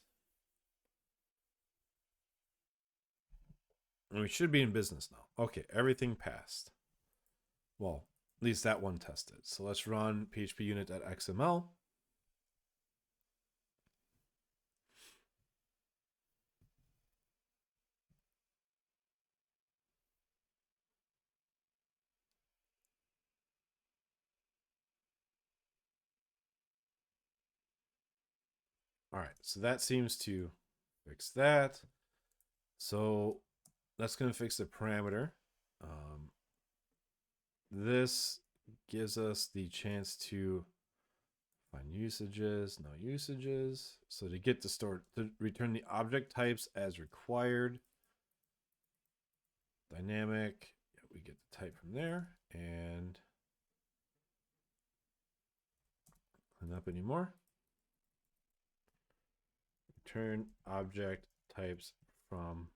And we should be in business now. Okay, everything passed. Well, at least that one tested. So let's run phpunit.xml. All right, so that seems to fix that. So that's going to fix the parameter. This gives us the chance to find usages, no usages. So to get to return the object types as required. Dynamic, yeah, we get the type from there, and clean up anymore. Return object types from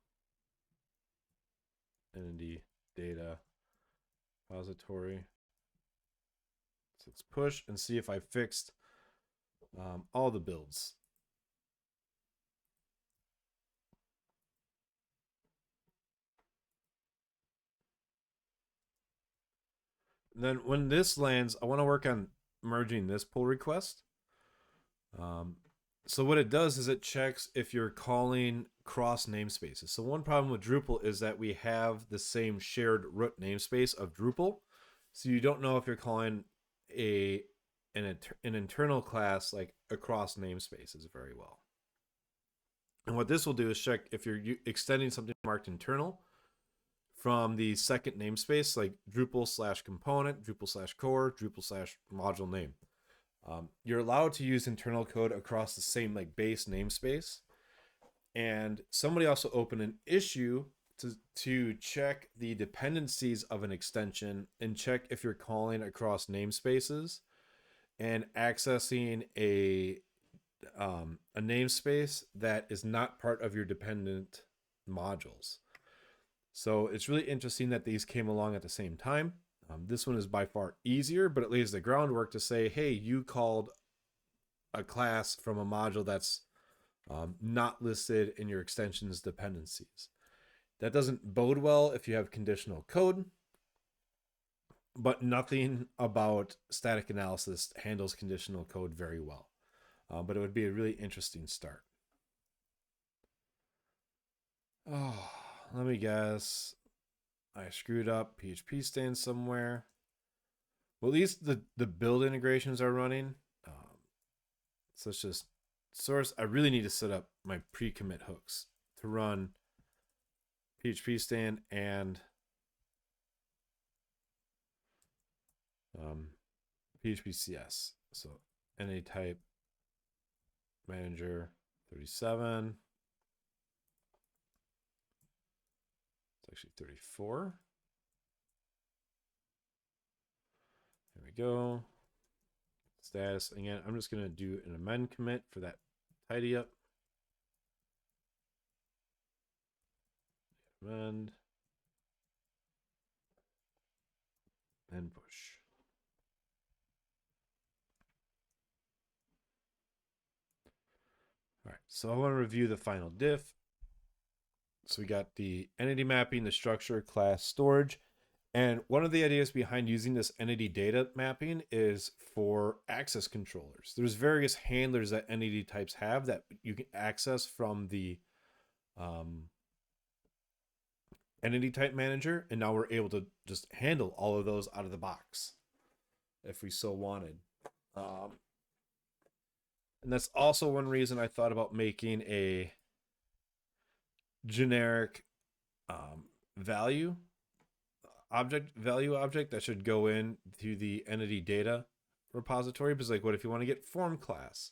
entity data repository. So let's push and see if I fixed all the builds. And then when this lands, I want to work on merging this pull request. So what it does is it checks if you're calling cross namespaces. So one problem with Drupal is that we have the same shared root namespace of Drupal. So you don't know if you're calling an internal class like across namespaces very well. And what this will do is check if you're extending something marked internal from the second namespace, like Drupal/component, Drupal/core, Drupal/module name. You're allowed to use internal code across the same like base namespace. And somebody also opened an issue to check the dependencies of an extension and check if you're calling across namespaces and accessing a namespace that is not part of your dependent modules. So it's really interesting that these came along at the same time. This one is by far easier, but it lays the groundwork to say, hey, you called a class from a module that's not listed in your extension's dependencies. That doesn't bode well if you have conditional code, but nothing about static analysis handles conditional code very well. But it would be a really interesting start. Oh, let me guess. I screwed up phpstan somewhere. Well, at least the build integrations are running. So it's just source. I really need to set up my pre-commit hooks to run phpstan and phpcs. So entity type manager 37. It's actually 34. There we go. Status. Again, I'm just going to do an amend commit for that tidy up. Amend. And push. All right, so I want to review the final diff. So we got the entity mapping, the structure, class, storage. And one of the ideas behind using this entity data mapping is for access controllers. There's various handlers that entity types have that you can access from the entity type manager. And now we're able to just handle all of those out of the box if we so wanted. And that's also one reason I thought about making a generic value object that should go in to the entity data repository. Because like, what if you want to get form class?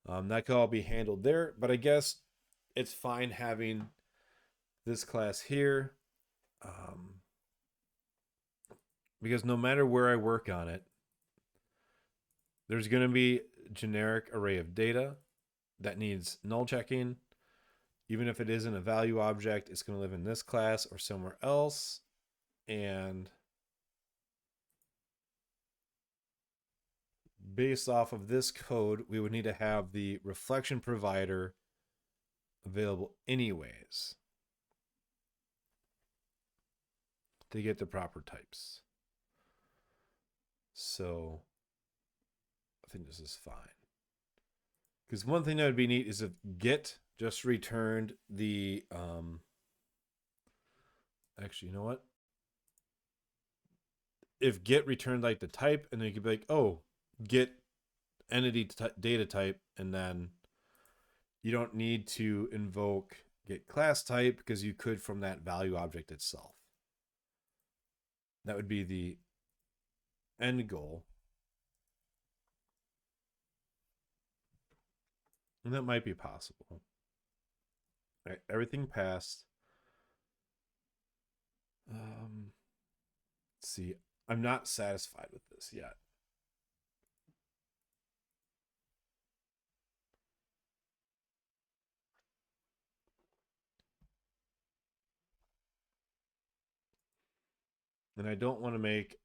That could all be handled there. But I guess it's fine having this class here, because no matter where I work on it, there's going to be a generic array of data that needs null checking. Even if it isn't a value object, it's going to live in this class or somewhere else. And based off of this code, we would need to have the reflection provider available anyways to get the proper types. So I think this is fine. Because one thing that would be neat is if get just returned the actually, you know what? If get returned like the type, and then you could be like, oh, get entity data type, and then you don't need to invoke get class type because you could from that value object itself. That would be the end goal. And that might be possible. All right, everything passed. Let's see. I'm not satisfied with this yet. And I don't want to make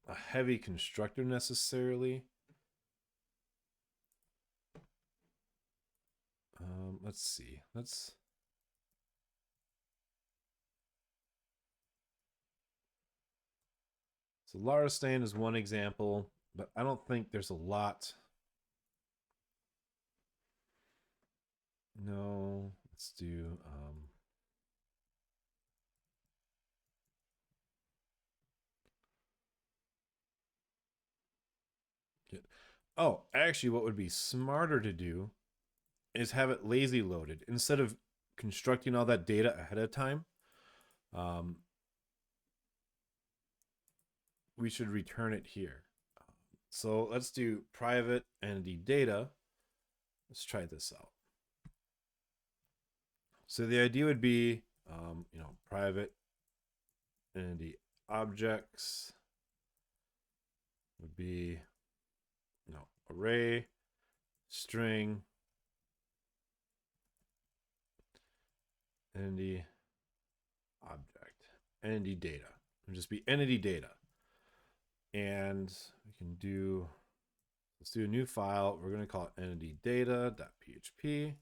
a heavy constructor necessarily. Let's see. So Laristan is one example, but I don't think there's a lot. No, let's do get. Oh, actually, what would be smarter to do is have it lazy loaded instead of constructing all that data ahead of time. We should return it here. So let's do private entity data. Let's try this out. So the idea would be, private entity objects would be, array, string, entity object, entity data. It would just be entity data. And we can do, let's do a new file. We're going to call it entity data.php.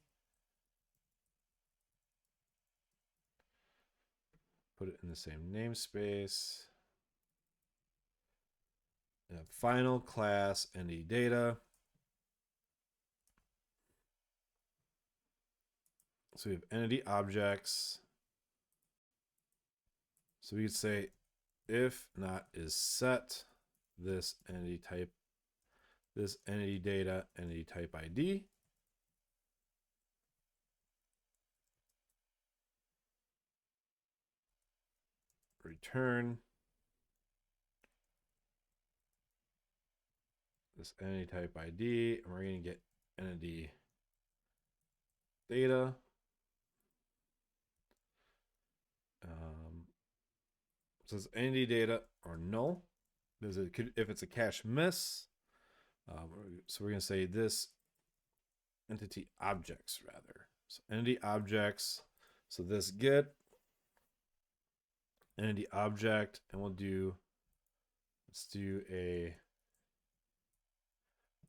Put it in the same namespace. And final class entity data. So we have entity objects. So we could say if not is set this entity type, this entity data, entity type ID. Return this entity type ID, and we're going to get entity data. Says entity data or null. Because it could, if it's a cache miss, so we're going to say this entity objects rather. So entity objects. So this get entity object, and let's do a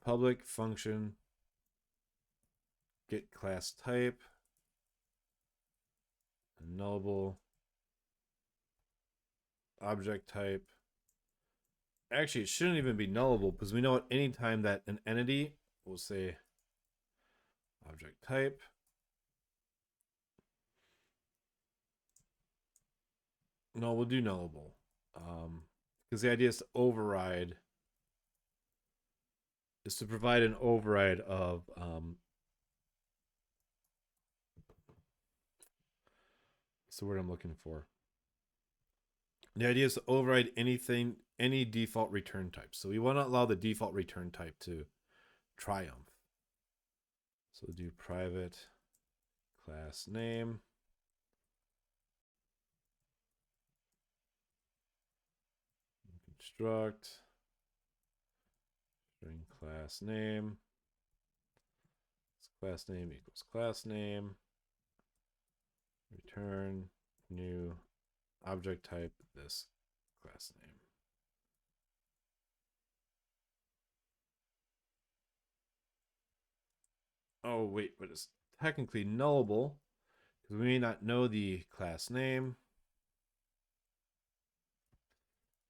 public function get class type, a nullable object type. Actually, it shouldn't even be nullable because we know at any time that an entity will say object type. No, we'll do nullable. Because the idea is to override, is to provide an override of what's the word I'm looking for? The idea is to override anything, any default return type. So we want to allow the default return type to triumph. So we'll do private class name. Construct string class name. Class name equals class name. Return new object type this class name. Oh, wait, but it's technically nullable because we may not know the class name.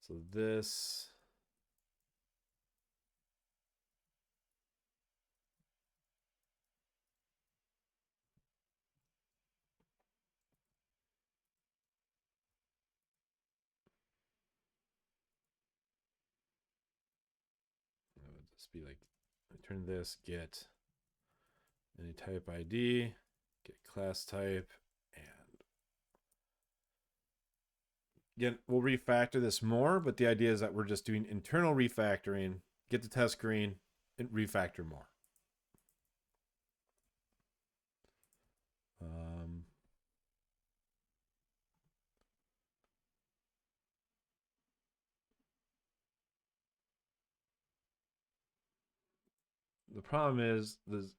So this would just be like, return this, get any type ID, get class type, and again, we'll refactor this more, but the idea is that we're just doing internal refactoring, get the test green, and refactor more. The problem is this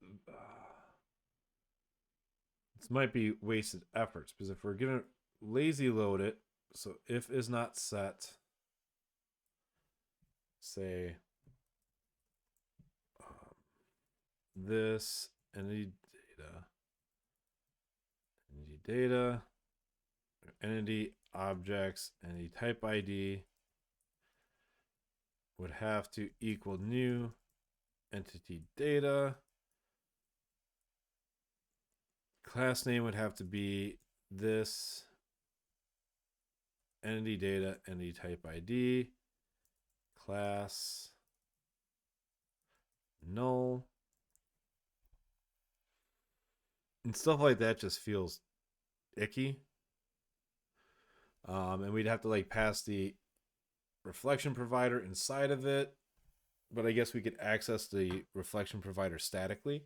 might be wasted efforts because if we're gonna lazy load it, so if is not set, say this entity data, entity objects, entity type ID would have to equal new entity data. Class name would have to be this entity data, entity type ID, class null. And stuff like that just feels icky. And we'd have to like pass the reflection provider inside of it. But I guess we could access the reflection provider statically,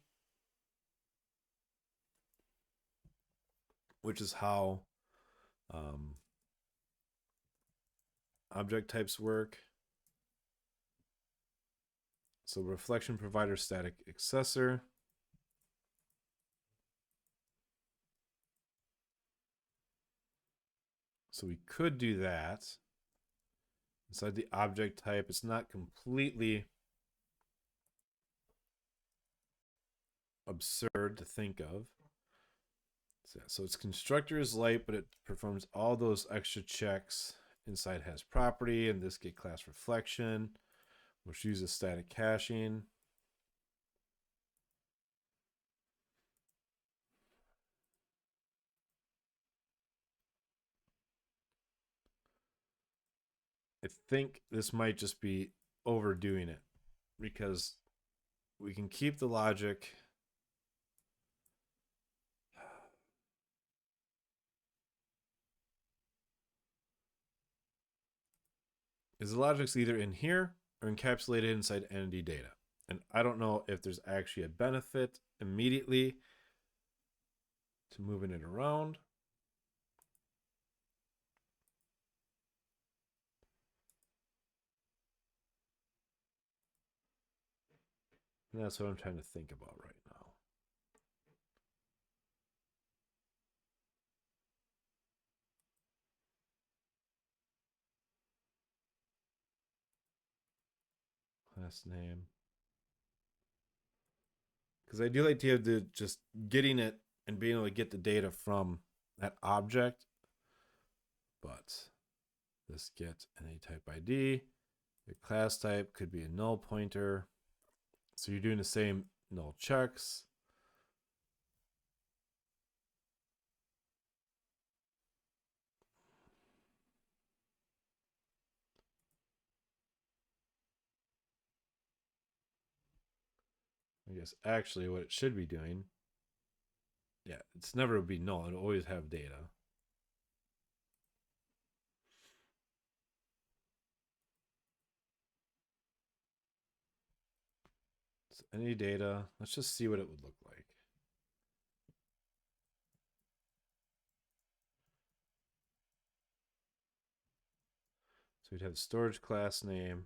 which is how object types work. So reflection provider static accessor. So we could do that inside the object type. It's not completely absurd to think of. So its constructor is light, but it performs all those extra checks. Inside has property, and this get class reflection, which uses static caching. I think this might just be overdoing it because we can keep the logic. Is the logic's either in here or encapsulated inside entity data. And I don't know if there's actually a benefit immediately to moving it around. And that's what I'm trying to think about right now. Class name. Because I do like to have the just getting it and being able to get the data from that object. But this get any type ID. Your class type could be a null pointer. So you're doing the same null checks. I guess actually what it should be doing, yeah, it's never be null. It'll always have data. So any data, let's just see what it would look like. So we'd have storage class name,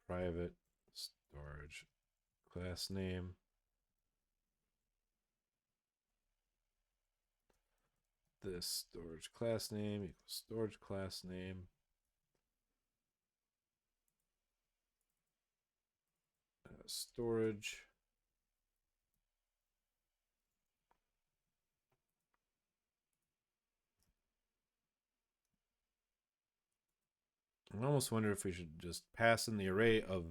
private storage class name. This storage class name equals storage class name. Storage I almost wonder if we should just pass in the array of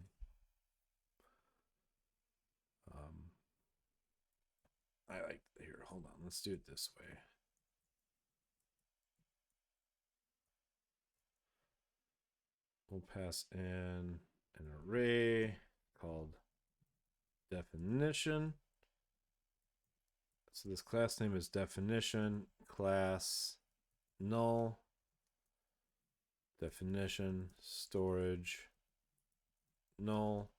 I like here. Hold on, let's do it this way. We'll pass in an array called definition. So this class name is definition class null definition storage null.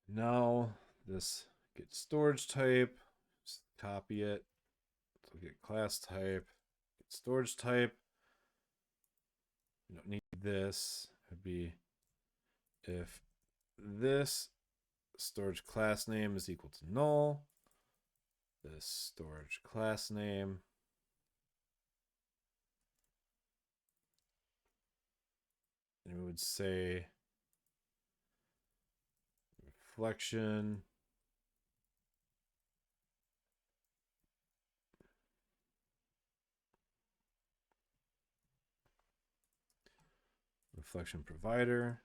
Now this get storage type, just copy it. So get class type, get storage type. You don't need this. It'd be if this storage class name is equal to null, this storage class name and we would say reflection provider.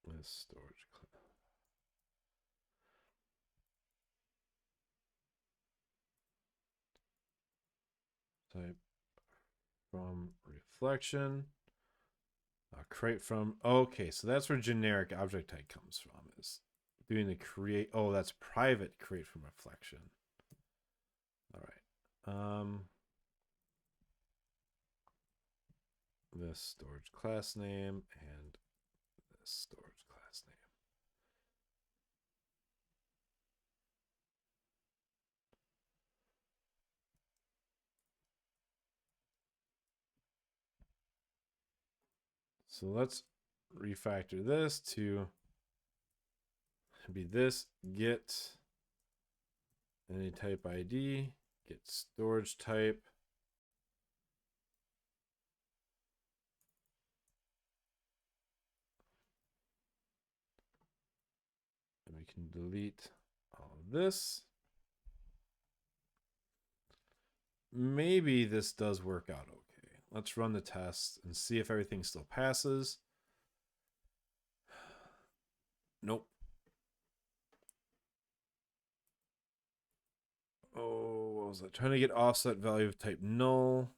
This storage type from reflection. Create from. Okay, so that's where generic object type comes from. Is doing the create. Oh, that's private create from reflection. All right. This storage class name and this storage class name. So let's refactor this to be this get any type ID, get storage type. And we can delete all of this. Maybe this does work out okay. Let's run the test and see if everything still passes. Nope. Oh, what was that? Trying to get offset value of type null.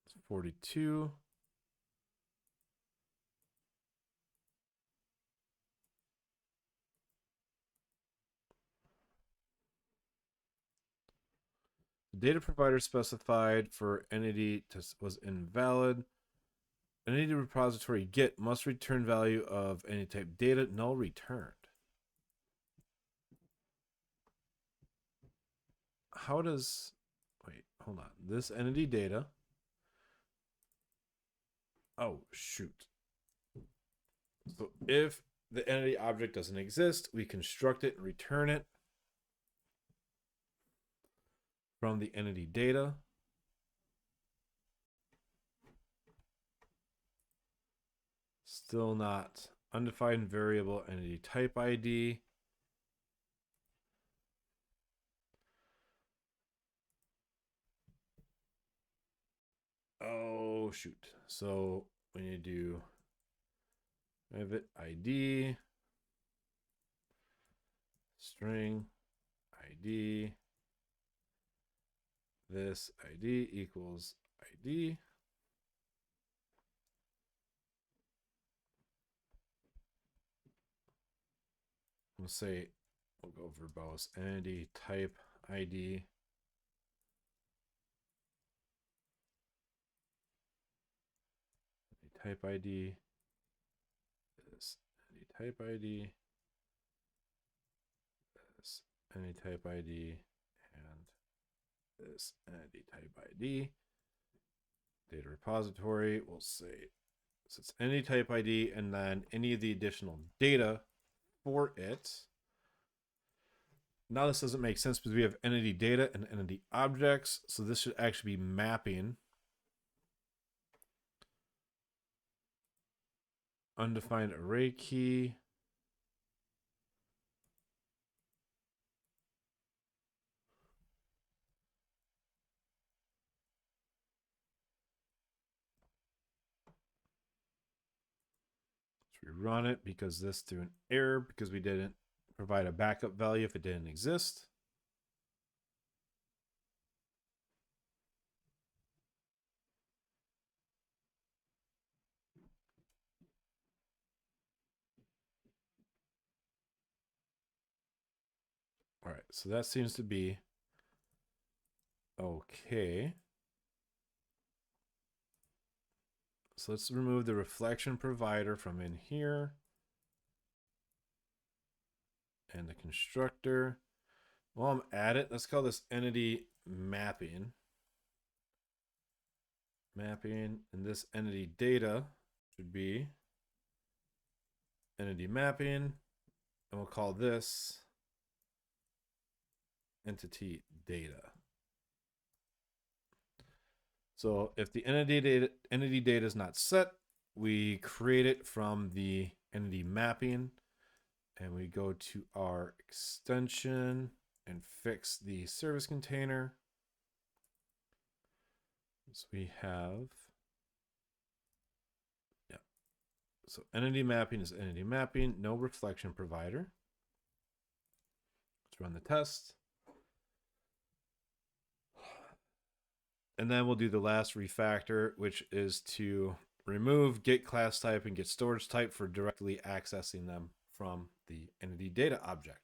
It's 42. The data provider specified for entity was invalid. Entity repository get must return value of any type data null returned. How does wait, hold on. This entity data. Oh, shoot. So if the entity object doesn't exist, we construct it and return it from the entity data. Still not undefined variable entity type ID. Oh, shoot. So when you do private ID, string ID, this ID equals ID. We'll say, we'll go verbose entity type ID. Type ID, this entity type ID, this entity type ID, and this entity type ID. Data repository, we'll say, so it's entity type ID and then any of the additional data for it. Now this doesn't make sense because we have entity data and entity objects. So this should actually be mapping undefined array key. Let's rerun it because this threw an error because we didn't provide a backup value if it didn't exist. All right, so that seems to be okay. So let's remove the reflection provider from in here. And the constructor. While I'm at it, let's call this entity mapping. Mapping, and this entity data should be entity mapping, and we'll call this entity data. So if the entity data is not set, we create it from the entity mapping, and we go to our extension and fix the service container. So we have, yeah. So entity mapping is entity mapping, no reflection provider. Let's run the test. And then we'll do the last refactor, which is to remove get class type and get storage type for directly accessing them from the entity data object.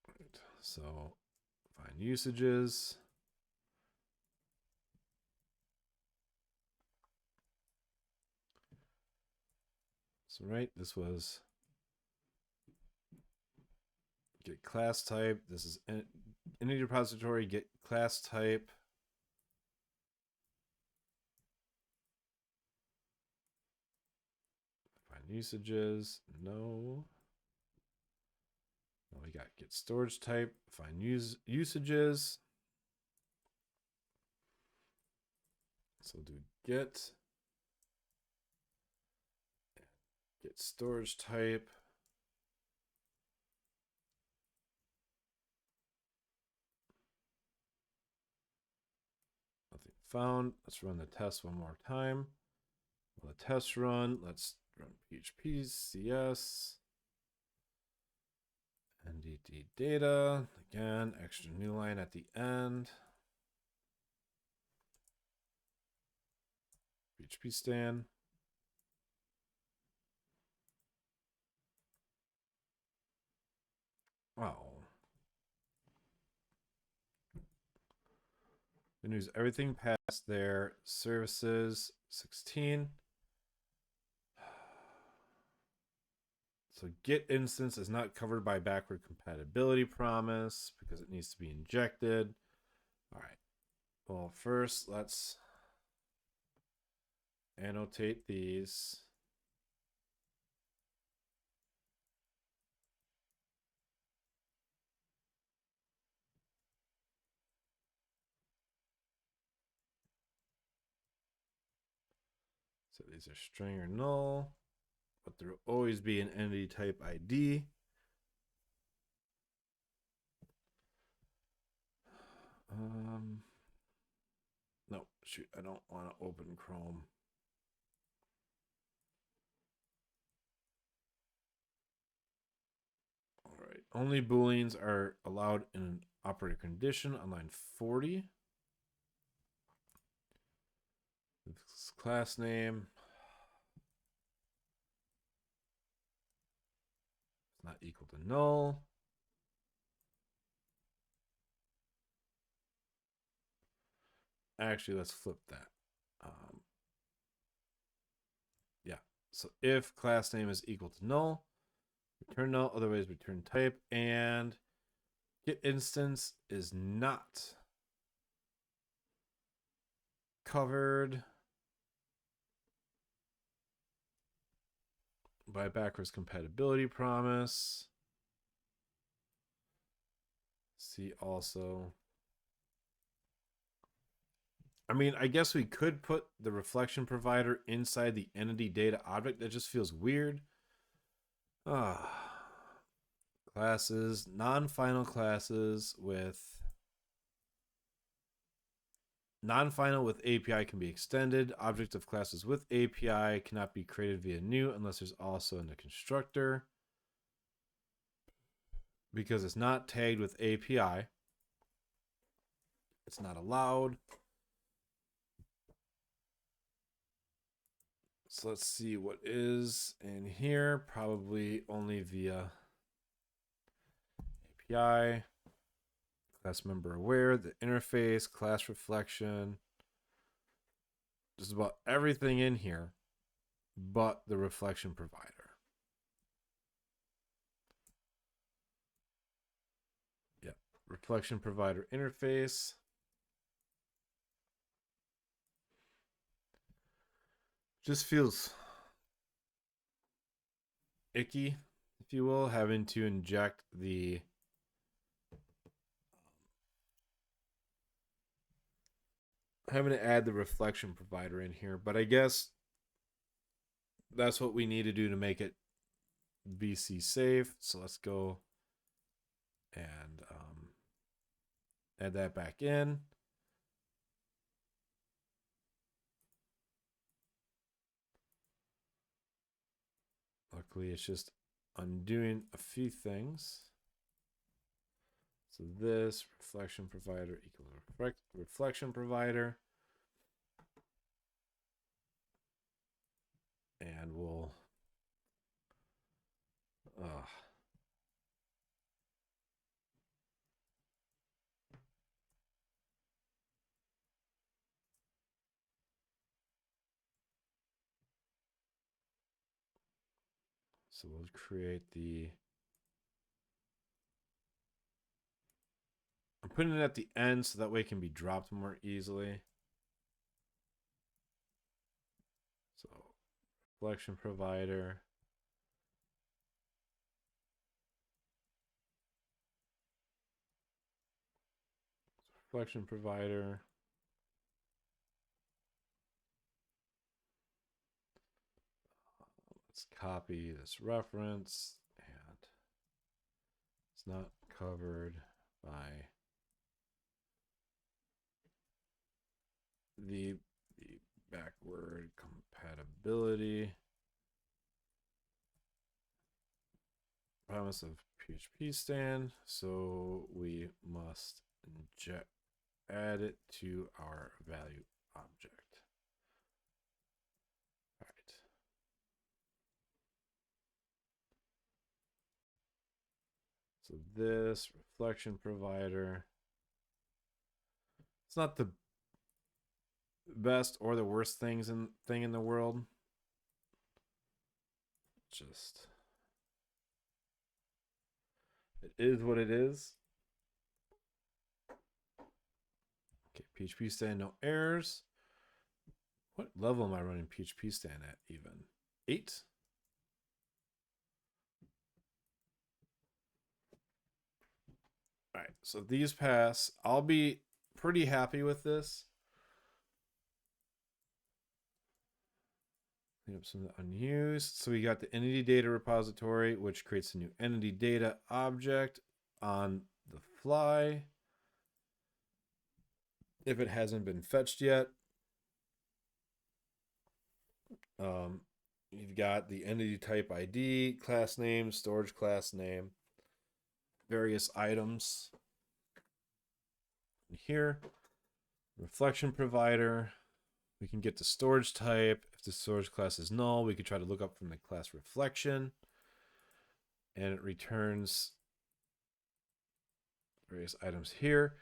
Right. So find usages. So right, this was get class type. This is entity repository, get class type. Find usages, no. Well, we got get storage type, find usages. So we'll do get storage type. Nothing found. Let's run the test one more time. Well, the test run. Let's run phpstan entity data. Again, extra new line at the end. phpstan. Oh. Good news. Everything passed there. Services 16. So get instance is not covered by backward compatibility promise because it needs to be injected. All right. Well, first let's annotate these. So these are string or null, but there will always be an entity type ID. No, shoot, I don't want to open Chrome. All right, only booleans are allowed in an operator condition on line 40. This class name is not equal to null. Actually, let's flip that. Yeah, so if class name is equal to null, return null, otherwise return type, and get instance is not covered by backwards compatibility promise. See also. I mean, I guess we could put the reflection provider inside the entity data object. That just feels weird. Classes, non-final classes with non-final with API can be extended. Object of classes with API cannot be created via new unless there's also in the constructor. Because it's not tagged with API, it's not allowed. So let's see what is in here. Probably only via API. Class member aware, the interface, class reflection. Just about everything in here but the reflection provider. Yep, reflection provider interface. Just feels icky, if you will, having to inject the having to add the reflection provider in here, but I guess that's what we need to do to make it BC safe. So let's go and add that back in. Luckily, it's just undoing a few things. So this reflection provider equals reflection provider. And we'll so we'll create the I'm putting it at the end so that way it can be dropped more easily. So reflection provider. Reflection provider. Let's copy this reference, and it's not covered by the backward compatibility promise of phpstan, so we must add it to our value object. All right. So this reflection provider, it's not the best or the worst thing in the world. Just it is what it is. Okay, phpstan, no errors. What level am I running phpstan at even? 8? All right, so these pass. I'll be pretty happy with this. Clean up some unused. So we got the entity data repository, which creates a new entity data object on the fly if it hasn't been fetched yet. You've got the entity type ID, class name, storage class name, various items. And here, reflection provider. We can get the storage type. If the storage class is null, we could try to look up from the class reflection. And it returns various items here.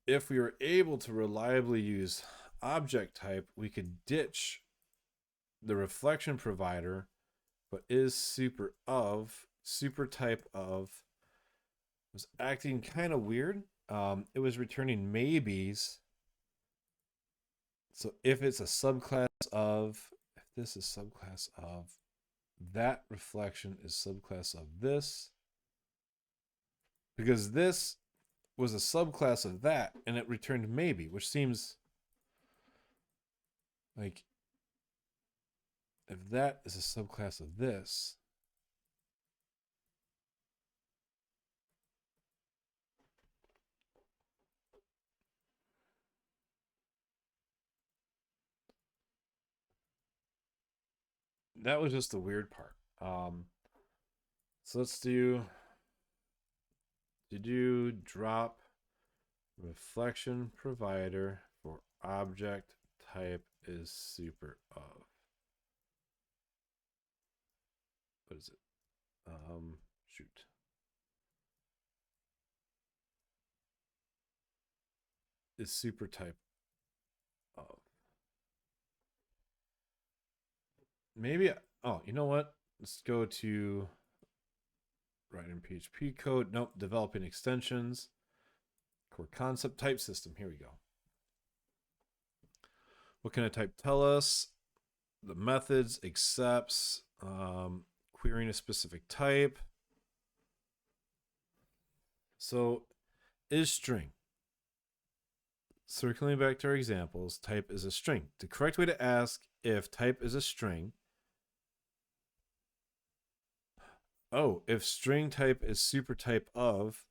If we were able to reliably use object type, we could ditch the reflection provider, but is super type of was acting kind of weird. It was returning maybes. So if it's a subclass of, if this is subclass of that reflection is subclass of this, because this was a subclass of that and it returned maybe, which seems like if that is a subclass of this, that was just the weird part. So let's do, did you drop reflection provider for object type is super of? What is it? Shoot. Is super type of. Maybe, oh, you know what? Let's go to writing PHP code. Nope, developing extensions. Core concept type system. Here we go. What can a type tell us? The methods, accepts, querying a specific type. So is string. Circling back to our examples, type is a string. The correct way to ask if type is a string. Oh, if string type is super type of,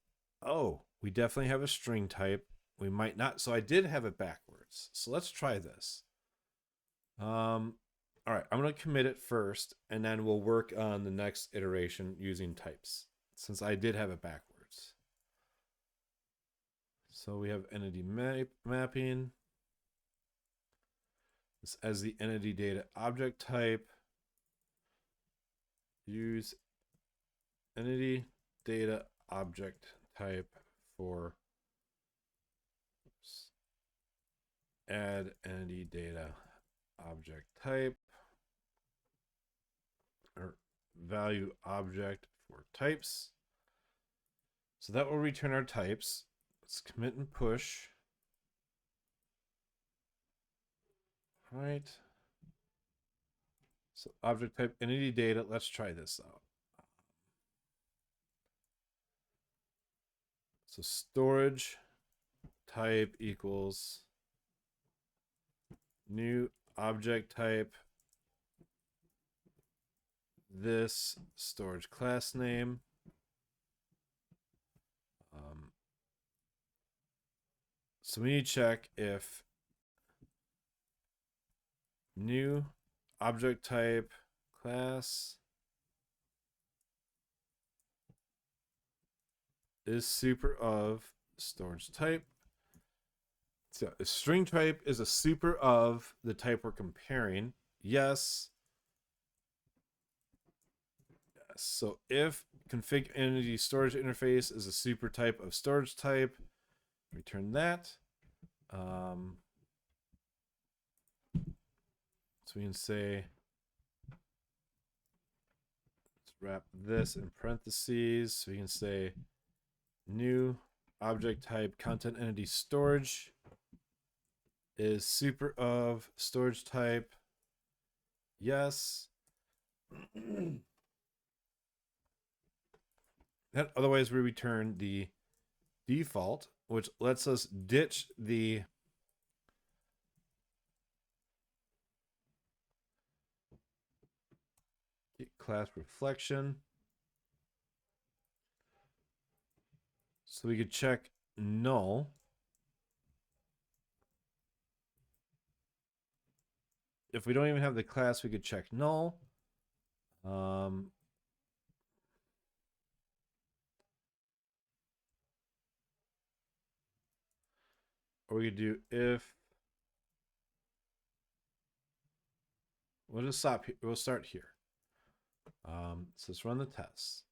oh, we definitely have a string type. We might not. So I did have it backwards. So let's try this. All right, I'm going to commit it first, and then we'll work on the next iteration using types, since I did have it backwards. So we have entity mapping. This as the entity data object type. Use entity data object type for add entity data object type or value object for types. So that will return our types. Let's commit and push. All right. So object type entity data. Let's try this out. So storage type equals new object type this storage class name. So we need to check if new object type class is super of storage type. So a string type is a super of the type we're comparing. Yes. So if config entity storage interface is a super type of storage type, return that. So we can say, let's wrap this in parentheses. So we can say new object type content entity storage is super of storage type. Yes. That otherwise we return the default, which lets us ditch the class reflection. So we could check null. If we don't even have the class, we could check null. Or we could do if. We'll just stop here. We'll start here. So let's run the tests.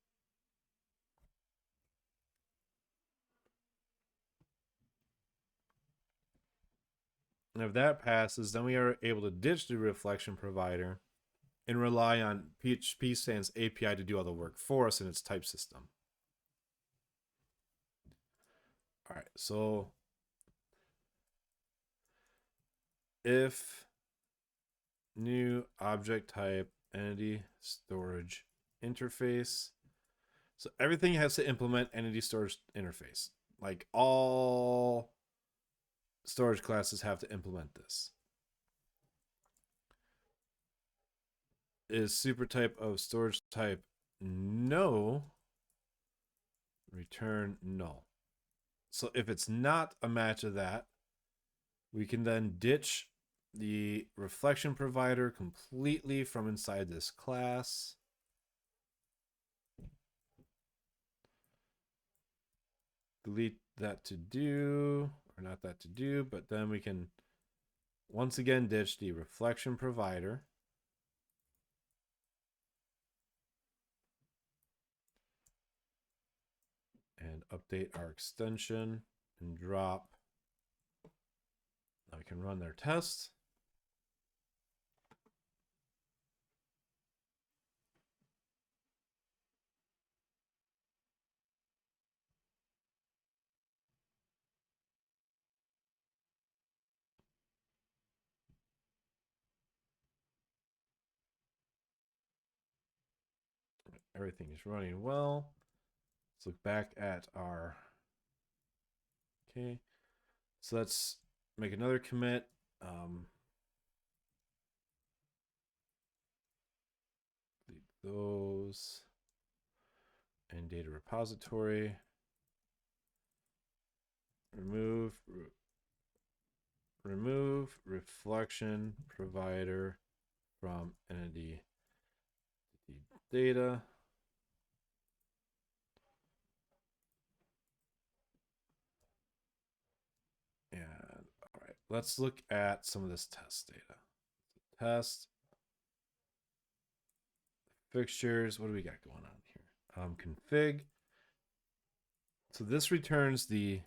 And if that passes, then we are able to ditch the reflection provider and rely on phpstan's API to do all the work for us in its type system. All right, so if new object type entity storage interface. So everything has to implement entity storage interface. Like all storage classes have to implement this. Is super type of storage type no? Return null. So if it's not a match of that, we can then ditch the reflection provider completely from inside this class. Delete that to do, or not that to do, but then we can once again ditch the reflection provider. And update our extension and drop. Now we can run their test. Everything is running well. Let's look back at our, okay. So let's make another commit. Delete those. And data repository. Remove reflection provider from entity data. And all right, let's look at some of this test data. Test fixtures. What do we got going on here? Config. So this returns the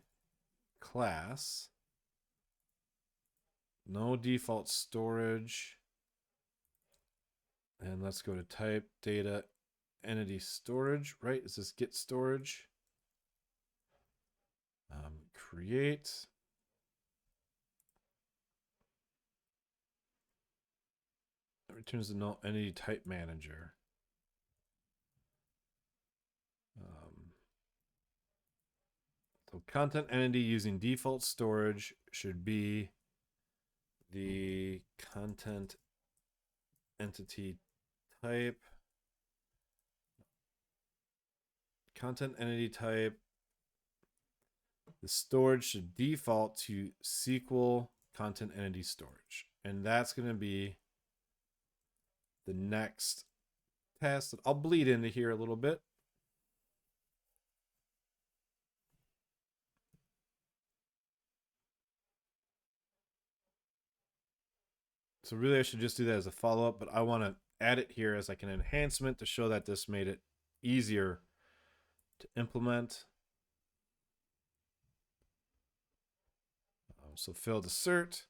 class. No default storage. And let's go to type data entity storage, right? Is this get storage? Create. It returns the null entity type manager. So content entity using default storage should be the content entity type. Content entity type. The storage should default to SQL content entity storage. And that's going to be the next test. I'll bleed into here a little bit. So really I should just do that as a follow-up, but I want to add it here as like an enhancement to show that this made it easier to implement. So failed assert.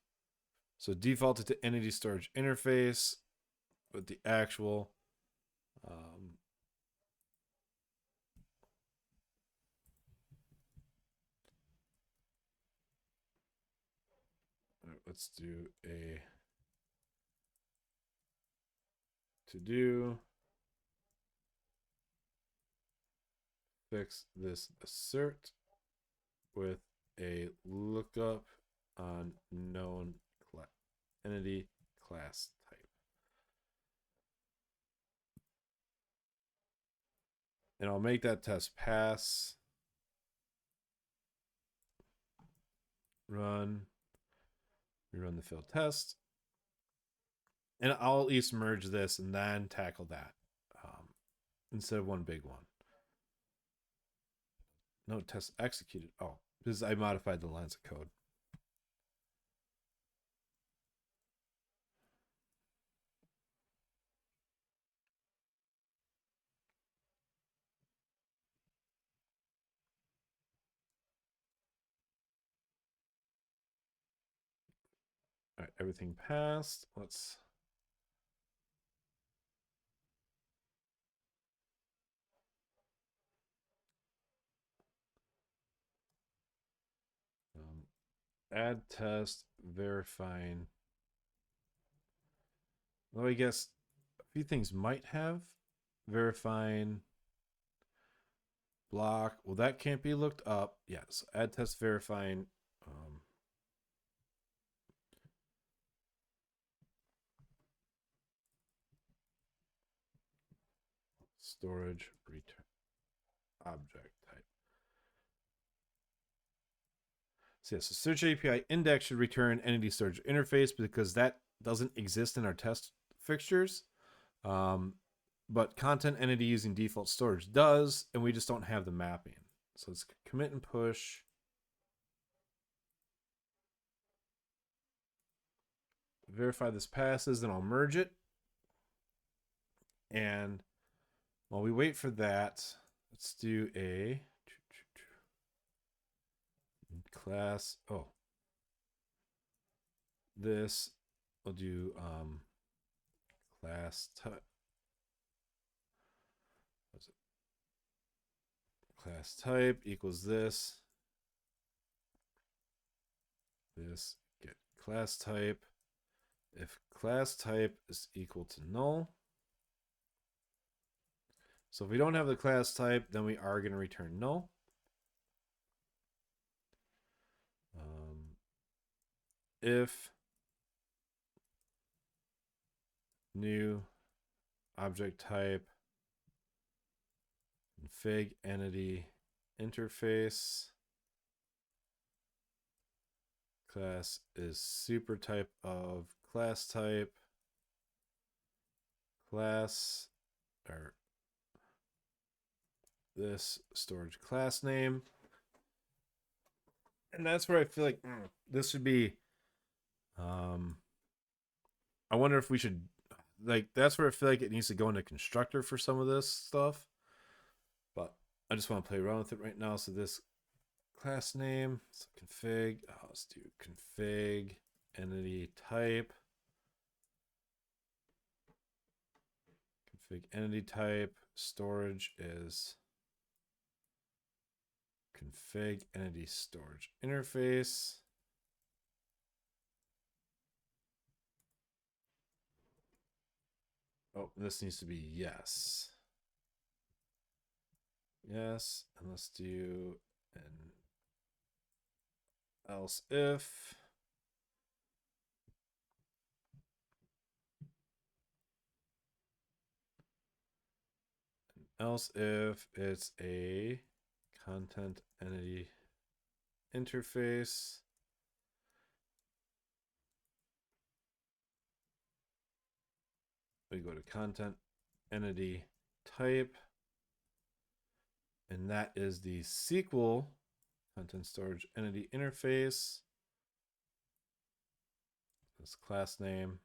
So defaulted to entity storage interface with the actual let's do a to do fix this assert with a lookup on known entity class type. And I'll make that test pass. Run. We run the failed test. And I'll at least merge this and then tackle that instead of one big one. No, test executed. Oh, because I modified the lines of code. All right, everything passed. Let's add test verifying Well, I guess a few things might have. Verifying block. Well, that can't be looked up. Yes. Add test verifying. Storage return object type. So yes, the search API index should return entity storage interface because that doesn't exist in our test fixtures. But content entity using default storage does, and we just don't have the mapping. So let's commit and push. Verify this passes, then I'll merge it. And while we wait for that, let's do a class. Oh, this we'll do class type. What's it? Class type equals this. This get class type. If class type is equal to null. So if we don't have the class type, then we are going to return null. If new object type config entity interface class is super type of class type class or this storage class name. And that's where I feel like this should be I wonder if we should like that's where I feel like it needs to go into constructor for some of this stuff. But I just want to play around with it right now. So this class name, so config, let's do config entity type. Config entity type, storage is config entity storage interface. Oh, this needs to be yes. Yes, and let's do an else if. Else if it's a content entity interface. We go to content entity type, and that is the SQL content storage entity interface. This class name.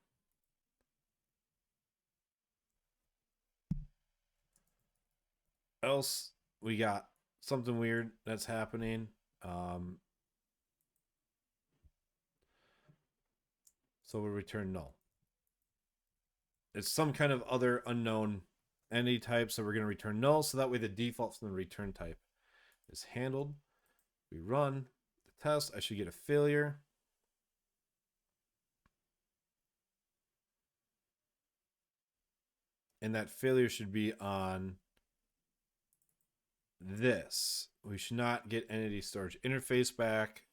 Else we got something weird that's happening. So we'll return null. It's some kind of other unknown entity type, so we're going to return null, so that way the default from the return type is handled. We run the test. I should get a failure. And that failure should be on this. We should not get entity storage interface back.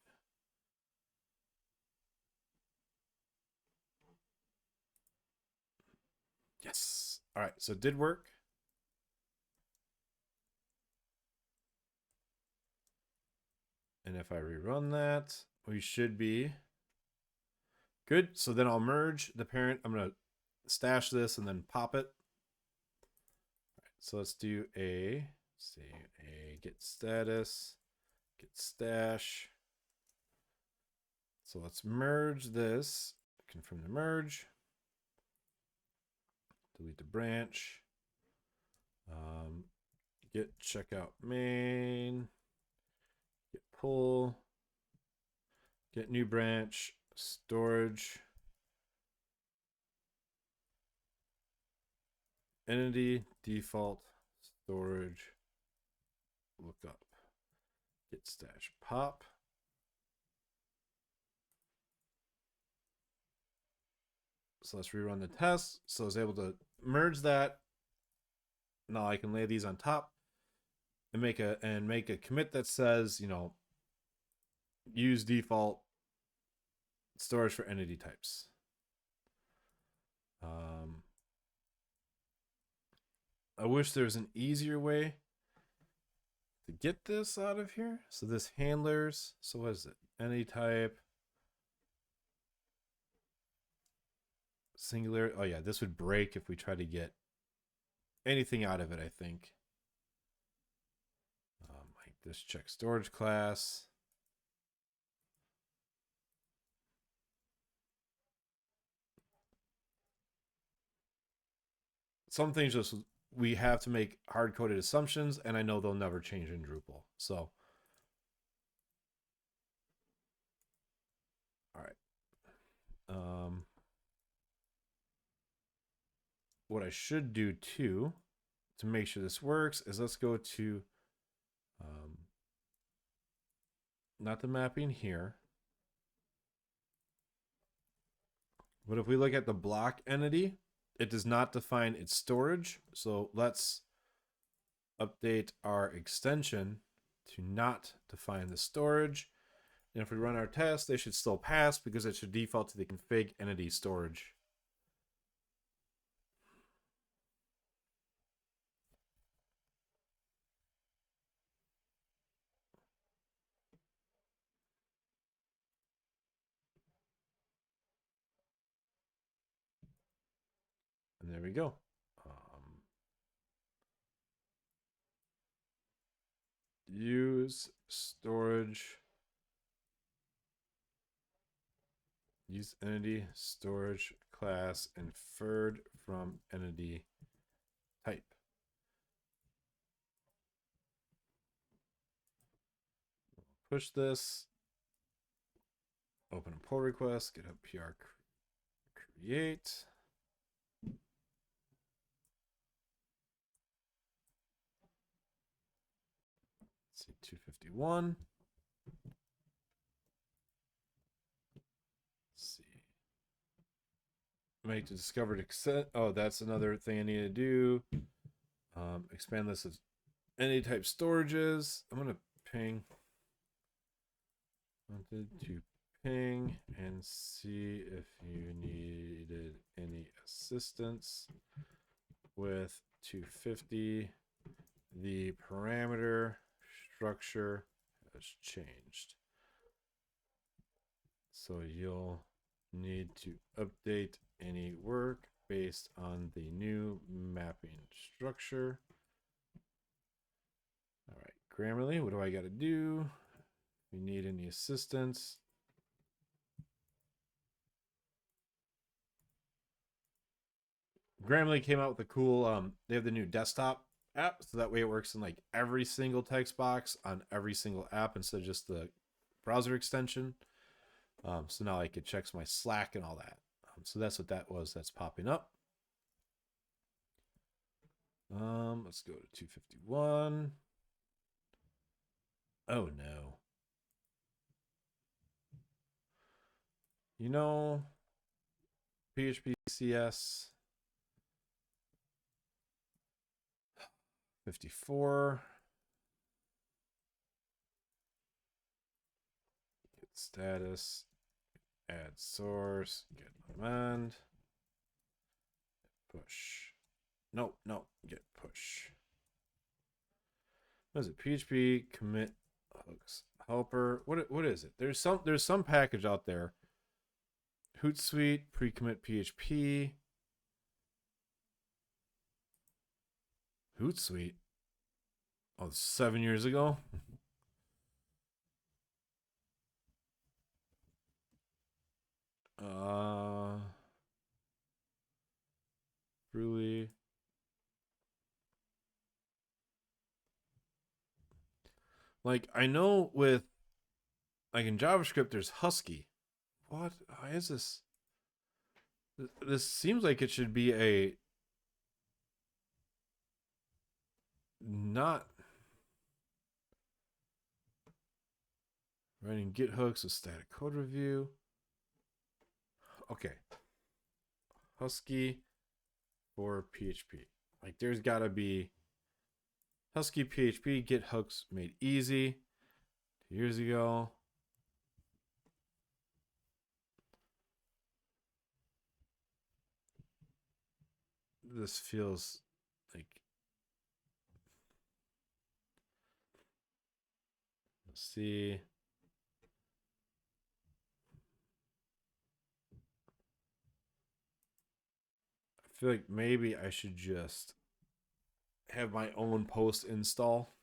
Yes. All right, so it did work. And if I rerun that, we should be good. So then I'll merge the parent. I'm going to stash this and then pop it. All right, so let's do a get status, get stash. So let's merge this, confirm the merge, delete the branch, get checkout main, get pull, get new branch, storage, entity, default, storage, lookup, get stash pop. So let's rerun the test. So I was able to merge that. Now I can lay these on top and make a commit that says, use default storage for entity types. I wish there was an easier way to get this out of here. So this handlers, so what is it? Entity type, singular. Oh yeah, this would break if we try to get anything out of it, I think. Like this check storage class. Some things just we have to make hard-coded assumptions, and I know they'll never change in Drupal. So, all right. What I should do too, to make sure this works, is let's go to not the mapping here, but if we look at the block entity, it does not define its storage. So let's update our extension to not define the storage. And if we run our test, they should still pass because it should default to the config entity storage. And there we go. Use storage. Use entity storage class inferred from entity type. Push this. Open a pull request. Get a PR create. Let's see, 251. Let's see. Make the discovered extent. Oh, that's another thing I need to do. Expand this as any type storages. I'm gonna ping. Wanted to ping and see if you needed any assistance with 250. The parameter structure has changed, so you'll need to update any work based on the new mapping structure. All right, Grammarly, what do I got to do? If you need any assistance, Grammarly came out with a cool, they have the new desktop app, so that way it works in like every single text box on every single app instead of just the browser extension. So now it checks my Slack and all that. So that's what that was that's popping up. Let's go to 251. Oh no. PHP CS 54. Get status. Add source. Get amend. Push. No, get push. What is it? PHP commit hooks helper. What is it? There's some package out there. Hootsuite pre-commit PHP. Hootsuite. Oh, 7 years ago. Really? Like I know with like in JavaScript there's Husky. What? Why is this? This seems like it should be a not writing Git hooks with static code review. Okay. Husky for PHP. Like there's got to be Husky PHP, get hooks made easy. 2 years ago. This feels like, let's see. I feel like maybe I should just have my own post install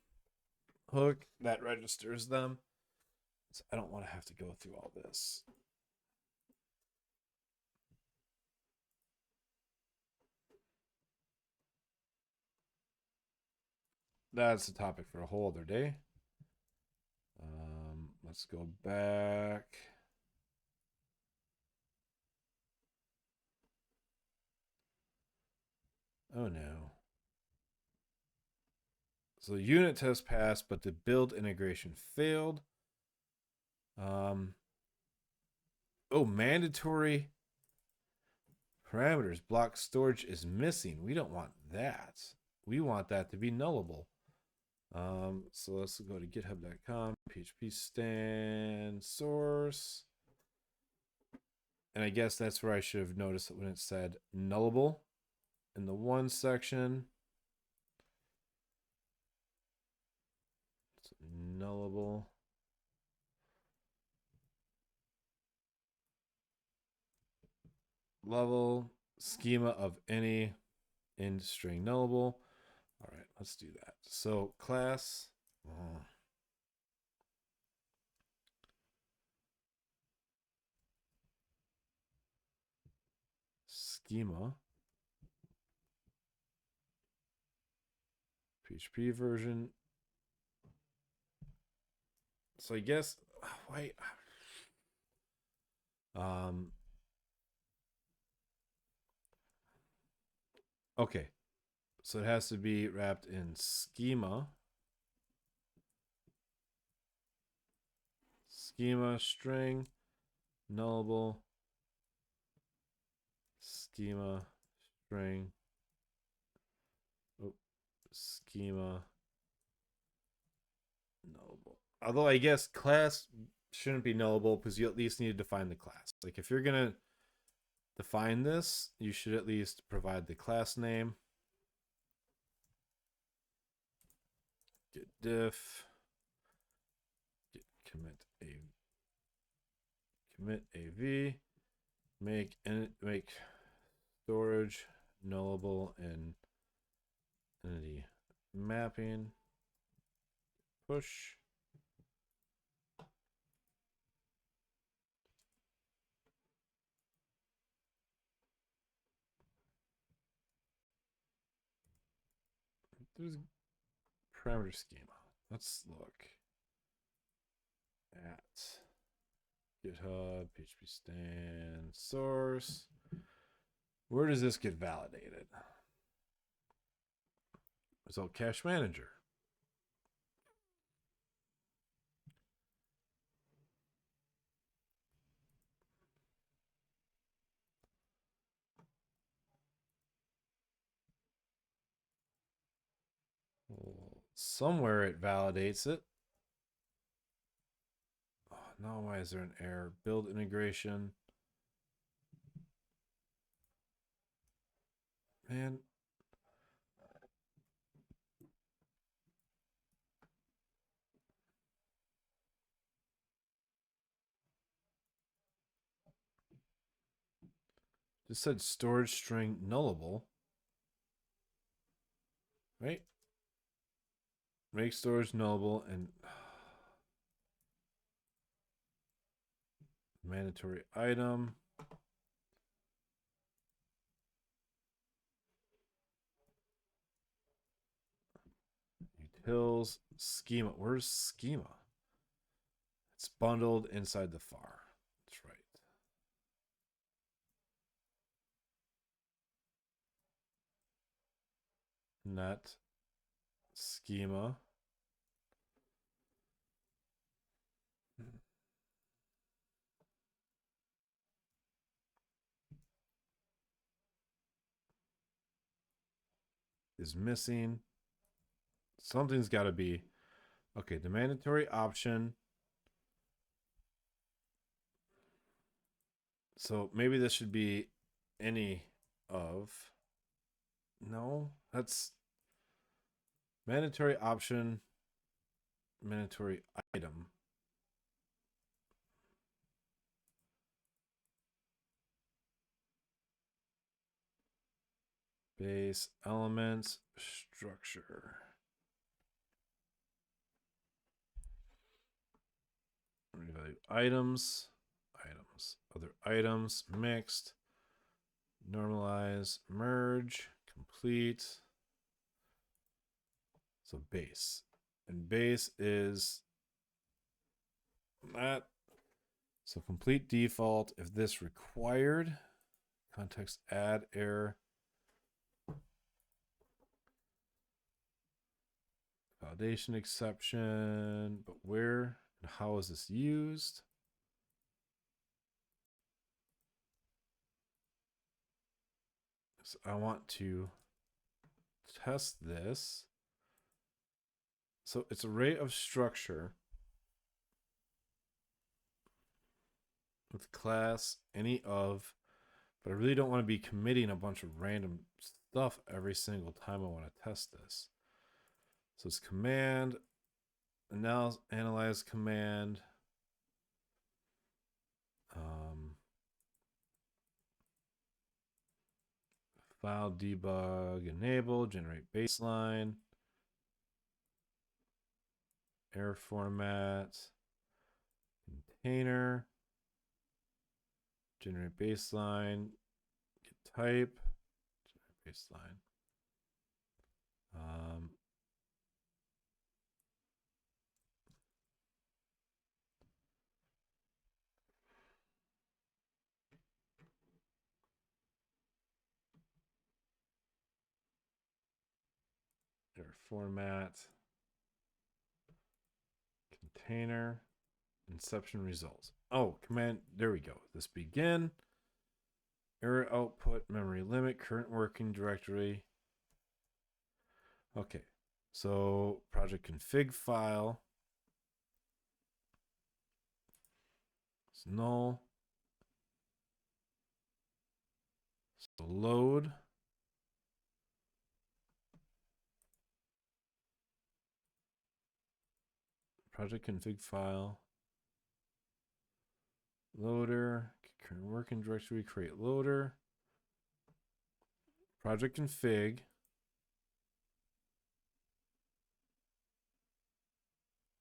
hook that registers them. So I don't want to have to go through all this. That's a topic for a whole other day. Let's go back. Oh no. So the unit test passed, but the build integration failed. Oh, mandatory parameters block storage is missing. We don't want that. We want that to be nullable. So let's go to github.com, phpstan source. And I guess that's where I should have noticed it when it said nullable in the one section. It's nullable. Level schema of any in string nullable. All right, let's do that. So class. Schema. PHP version. So I guess why okay. So it has to be wrapped in schema. Schema string nullable schema string schema nullable. Although I guess class shouldn't be nullable because you at least need to define the class. Like if you're gonna define this, you should at least provide the class name. Get diff. Get commit av. Make storage nullable and entity mapping. Push. There's parameter schema. Let's look at GitHub, phpstan source. Where does this get validated? Result cache manager. Well, somewhere it validates it. Oh, no, why is there an error? Build integration. Man. Just said storage string nullable. Right? Make storage nullable and mandatory item. Utils schema. Where's schema? It's bundled inside the var. That's right. Net schema. is missing. Something's got to be. Okay, the mandatory option. So maybe this should be any of. No, that's mandatory option, mandatory item. Base elements structure. Revalue items, other items, mixed, normalize, merge, complete. So base. And base is that. So complete default, if this required, context add error. Validation exception, but where and how is this used? So I want to test this. So it's array of structure with class any of, but I really don't want to be committing a bunch of random stuff every single time I want to test this. So it's command, analyze command, file debug, enable, generate baseline, error format, container, generate baseline, get type, generate baseline. Error format, container, inception results. Oh, command, there we go. This begin, error output, memory limit, current working directory. Okay, so project config file. It's null. So load. Project config file. Loader. Current working directory, create loader. Project config.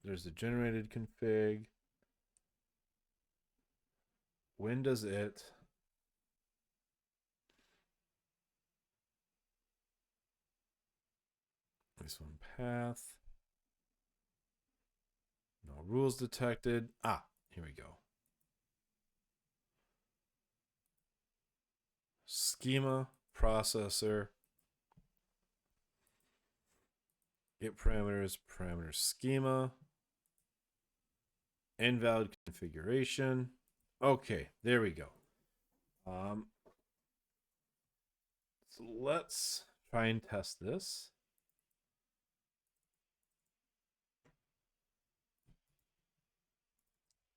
There's the generated config. When does it? This one path. No rules detected. Ah, here we go. Schema processor. Get parameters, parameter schema. Invalid configuration. Okay, there we go. So let's try and test this.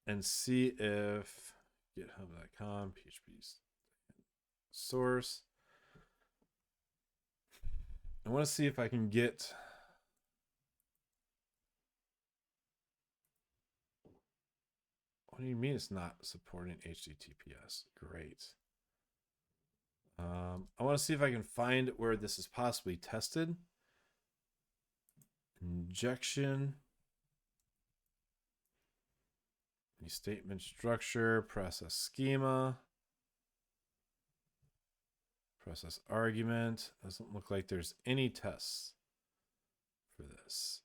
And see if github.com, php source. I want to see if I can get what do you mean it's not supporting HTTPS? Great. I want to see if I can find where this is possibly tested. Injection. Statement structure, process schema, process argument. Doesn't look like there's any tests for this.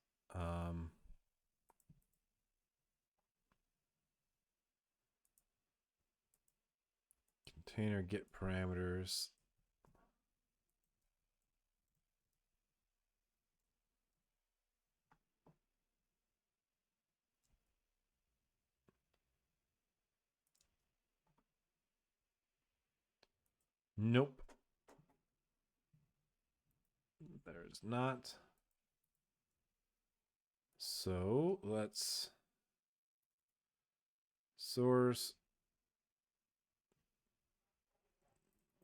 Container get parameters. Nope. There is not. So let's source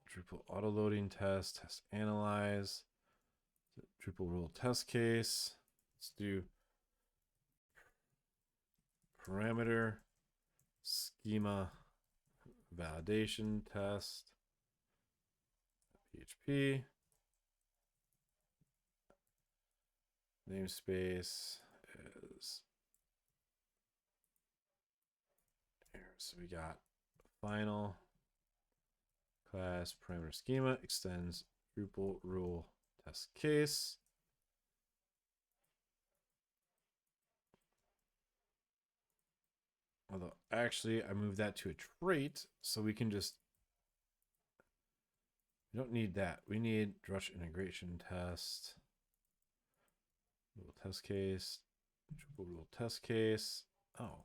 Drupal auto loading test analyze, Drupal rule test case. Let's do parameter schema validation test PHP namespace is here. So we got final class parameter schema extends Drupal rule test case. Although actually I moved that to a trait, so we can just, we don't need that. We need Drush integration test, rule test case, Drupal rule test case. Oh,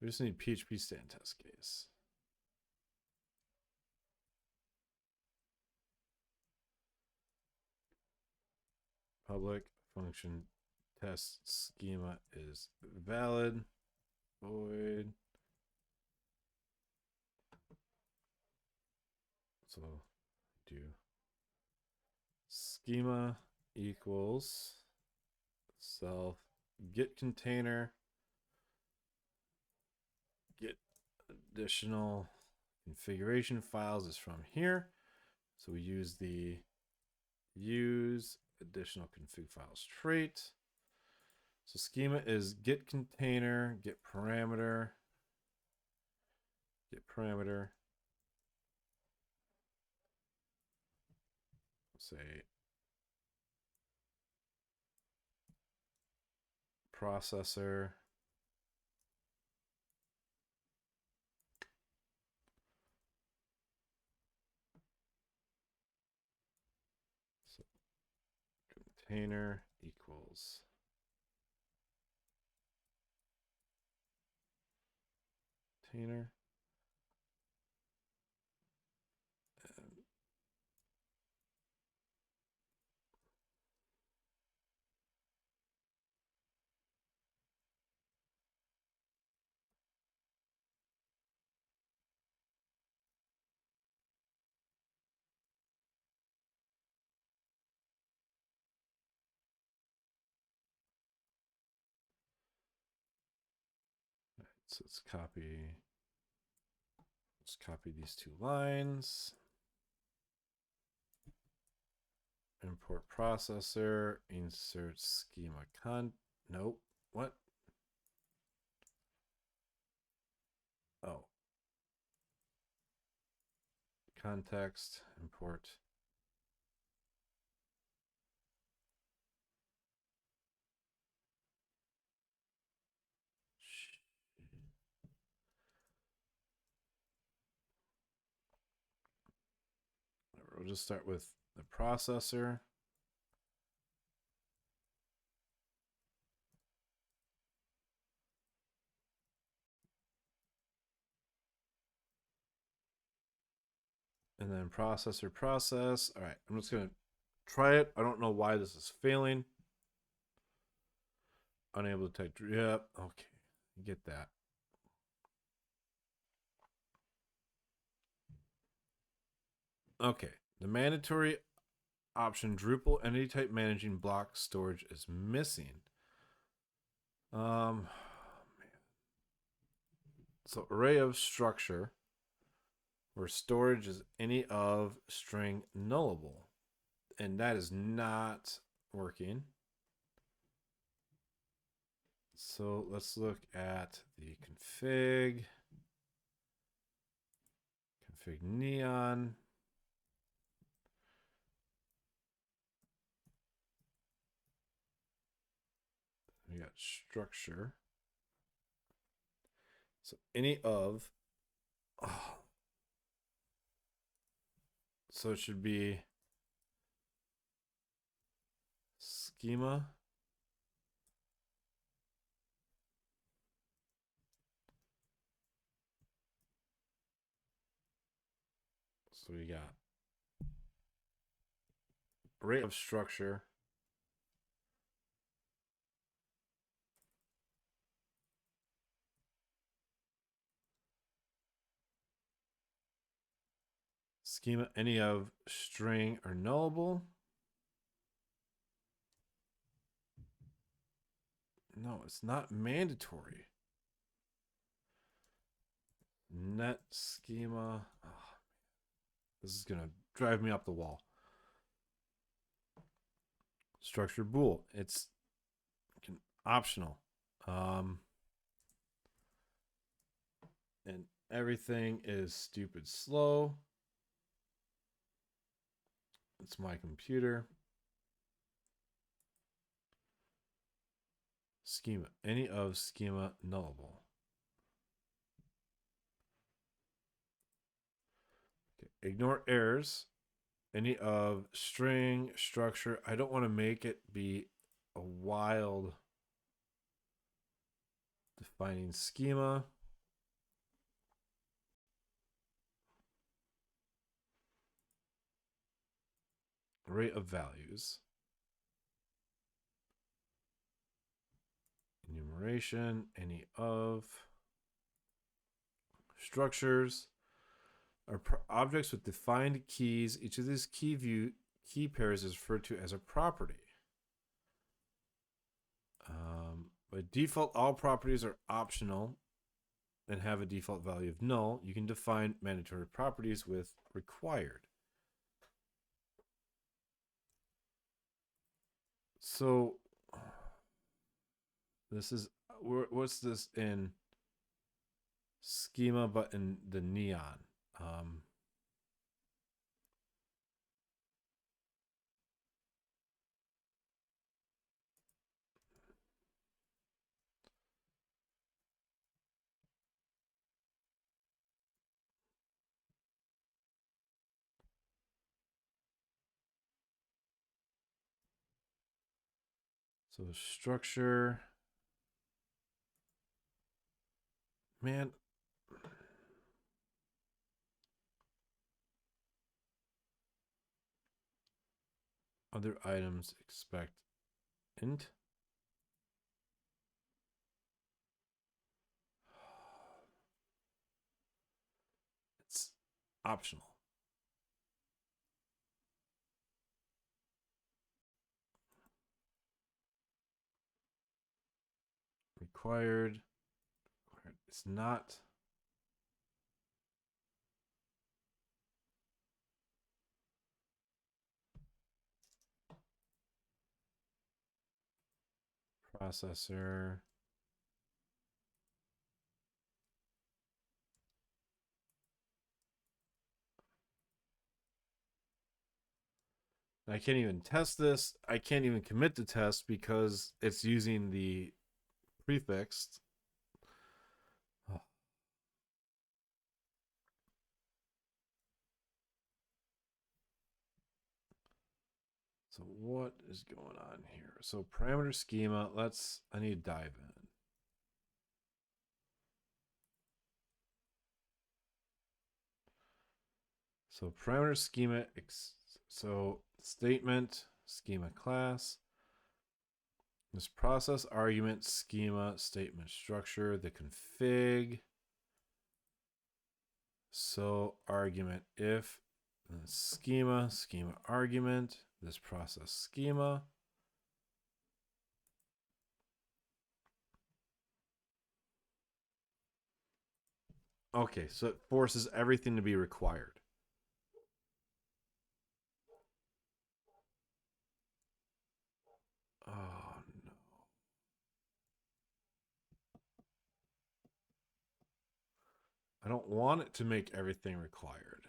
we just need phpstan test case. Public function test schema is valid. Void. So do schema equals self get container, get additional configuration files is from here. So we use the use additional config files trait. So schema is get container, get parameter, say processor, so container equals container. So let's copy these two lines. Import processor, insert schema nope. What? Oh. Context, import. We'll just start with the processor. And then processor process. All right, I'm just going to try it. I don't know why this is failing. Unable to type. Yep. Okay. Get that. Okay. The mandatory option Drupal entity type managing block storage is missing. Man. So array of structure where storage is any of string nullable. And that is not working. So let's look at the config neon. We got structure. So any of, so it should be schema. So we got array of structure. Schema any of string or nullable. No, it's not mandatory. Net schema. Oh, this is going to drive me up the wall. Structure bool. It's optional. And everything is stupid slow. It's my computer. Schema. Any of schema nullable. Okay. Ignore errors. Any of string structure. I don't want to make it be a wild defining schema. Array of values. Enumeration. Any of structures are objects with defined keys. Each of these key pairs is referred to as a property. By default, all properties are optional and have a default value of null. You can define mandatory properties with required. So this is, what's this in schema, but in the neon? So structure, man. Other items expect int. It's optional. Required. It's not. Processor. I can't even test this. I can't even commit to test because it's using the prefixed. Oh. So what is going on here? So parameter schema, I need to dive in. So parameter schema, so statement, schema class, this process argument, schema, statement structure, the config. So argument if, schema, schema argument, this process schema. Okay, so it forces everything to be required. Oh, no. I don't want it to make everything required.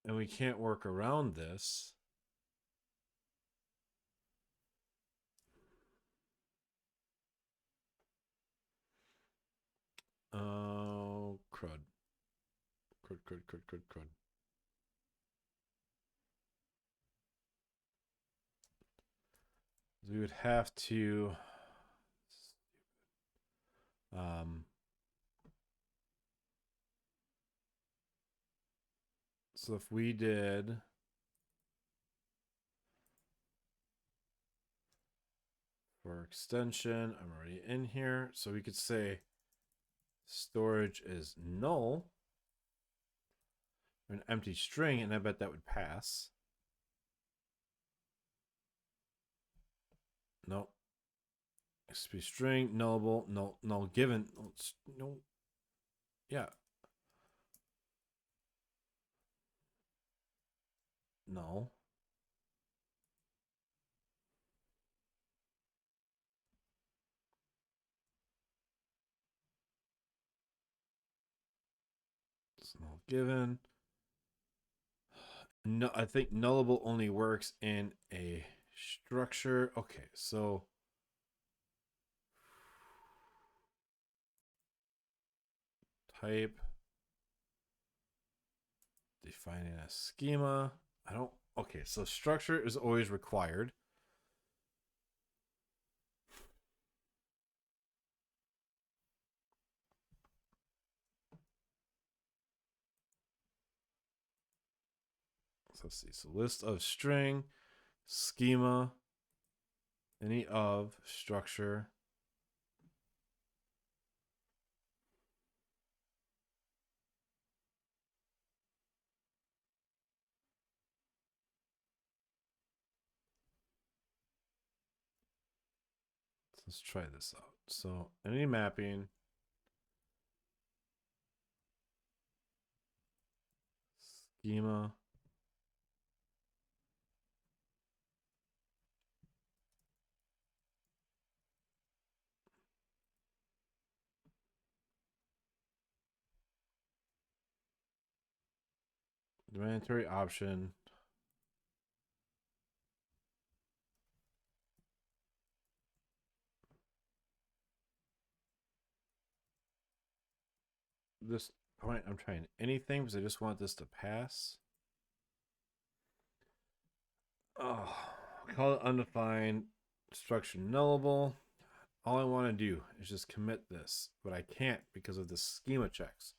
And we can't work around this. Oh, crud. Crud. We would have to So if we did for extension, I'm already in here. So we could say storage is null, or an empty string, and I bet that would pass. Nope. XP string, nullable, null given. No. Yeah. Null. It's null given. No, I think nullable only works in a structure. Okay, so type defining a schema. I don't. Okay, so structure is always required. So let's see. So list of string, schema, any of structure. Let's try this out. So any mapping, schema, mandatory option. This point, I'm trying anything because I just want this to pass. Oh, call it undefined, structure nullable. All I want to do is just commit this, but I can't because of the schema checks.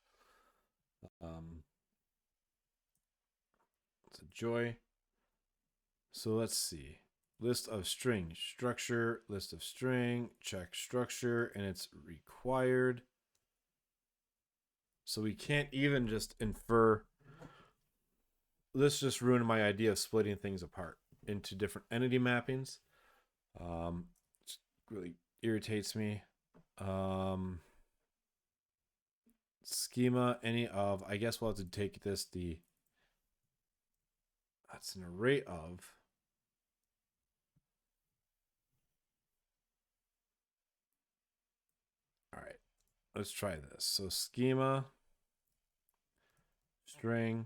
It's a joy. So let's see. List of string, structure, list of string, check structure, and it's required. So we can't even just infer. This just ruined my idea of splitting things apart into different entity mappings. It really irritates me. Schema, any of. I guess we'll have to take this. That's an array of. All right, let's try this. So schema, string.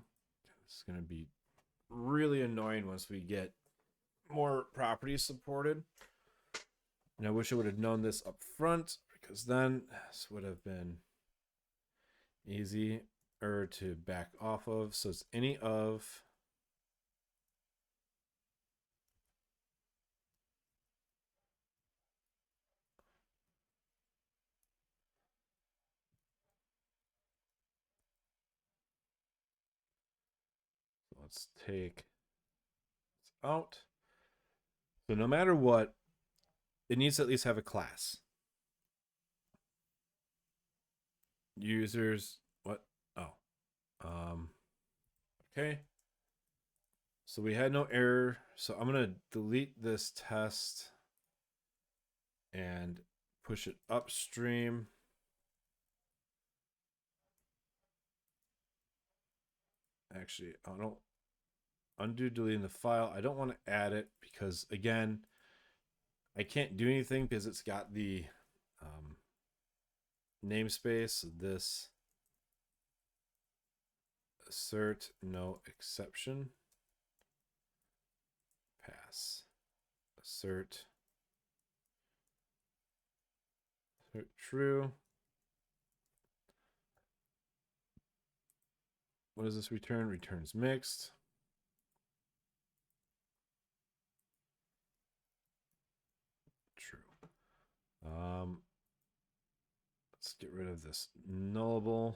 This is going to be really annoying once we get more properties supported. And I wish I would have known this up front, because then this would have been easier to back off of. So it's any of. So let's take this out. So no matter what, it needs to at least have a class. Users, what? Oh. Okay. So we had no error. So I'm going to delete this test and push it upstream. Actually, I don't undo deleting the file. I don't want to add it because, again, I can't do anything because it's got the namespace. This assert no exception. Pass. Assert true. What does this return? Returns mixed. True. Let's get rid of this nullable.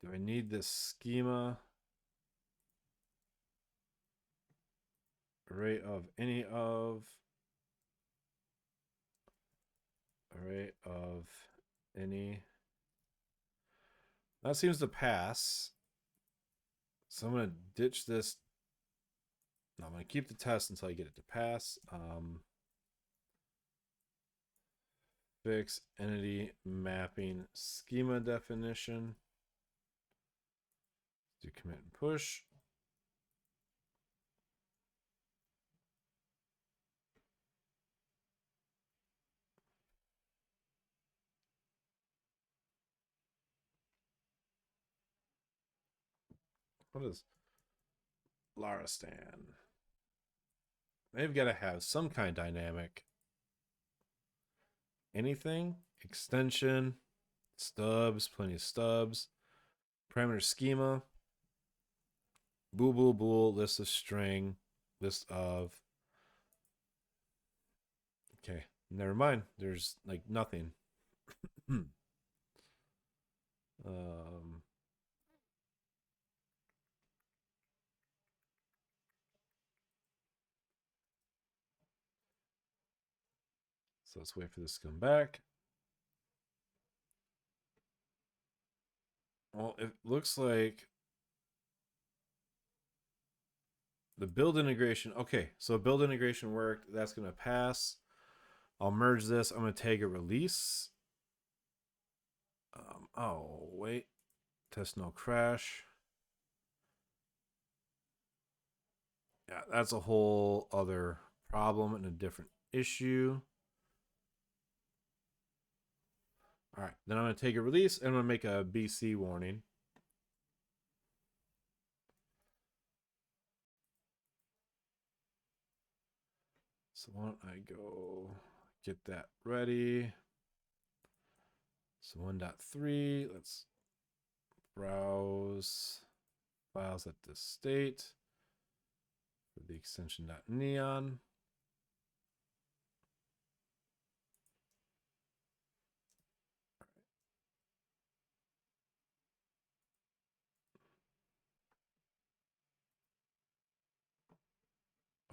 Do I need this schema? Array of any of. Array of any. That seems to pass. So I'm going to ditch this. No, I'm going to keep the test until I get it to pass. Fix entity mapping schema definition. Do commit and push. What is Laristan? They've got to have some kind of dynamic. Anything? Extension, stubs, plenty of stubs. Parameter schema. Bool, bool, bool, list of string, list of. Okay, never mind. There's like nothing. So let's wait for this to come back. Well, it looks like the build integration. Okay, so build integration worked. That's going to pass. I'll merge this. I'm going to tag a release. Oh, wait. Test no crash. Yeah, that's a whole other problem and a different issue. All right, then I'm going to take a release and I'm going to make a BC warning. So why don't I go get that ready? So 1.3, let's browse files at this state with the extension .neon.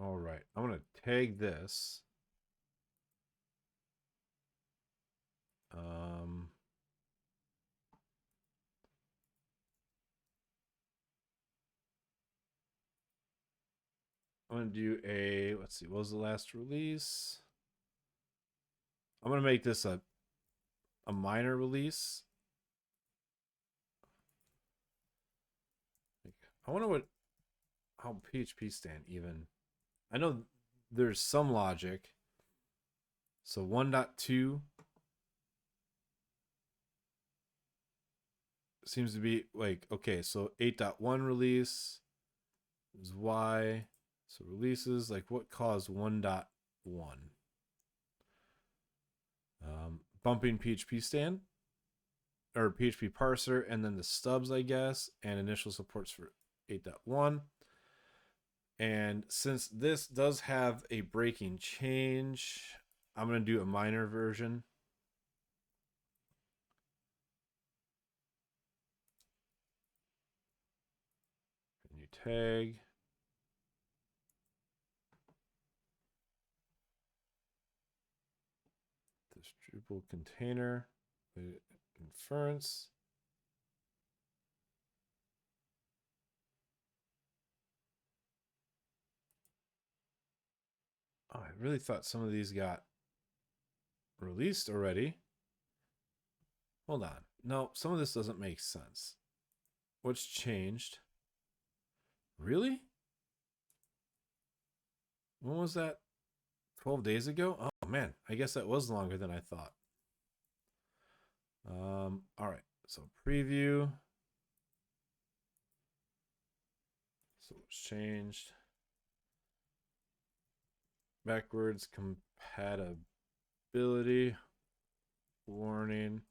All right, I'm going to tag this. I'm going to do a, let's see, what was the last release? I'm going to make this a minor release. I wonder how phpstan even, I know there's some logic. So 1.2 seems to be like, okay, so 8.1 release is Y. So releases, like what caused 1.1? Bumping phpstan or PHP parser, and then the stubs, I guess, and initial supports for 8.1. And since this does have a breaking change, I'm going to do a minor version. New tag. This Drupal container. Inference. Oh, I really thought some of these got released already. Hold on. No, some of this doesn't make sense. What's changed? Really? When was that? 12 days ago? Oh man, I guess that was longer than I thought. All right, so preview. So it's changed. Backwards compatibility warning.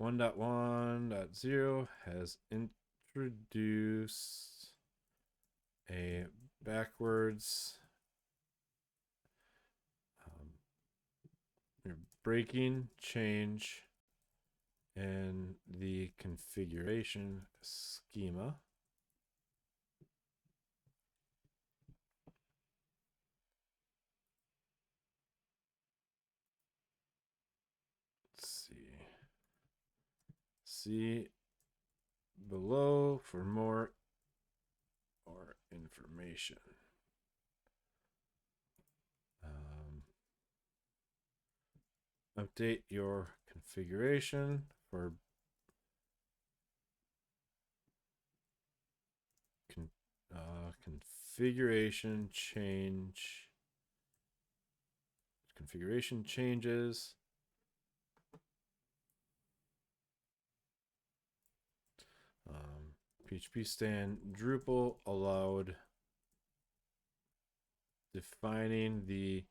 1.1.0 has introduced a backwards breaking change in the configuration schema. Let's see below for more information. Update your configuration for configuration changes. phpstan-drupal allowed defining the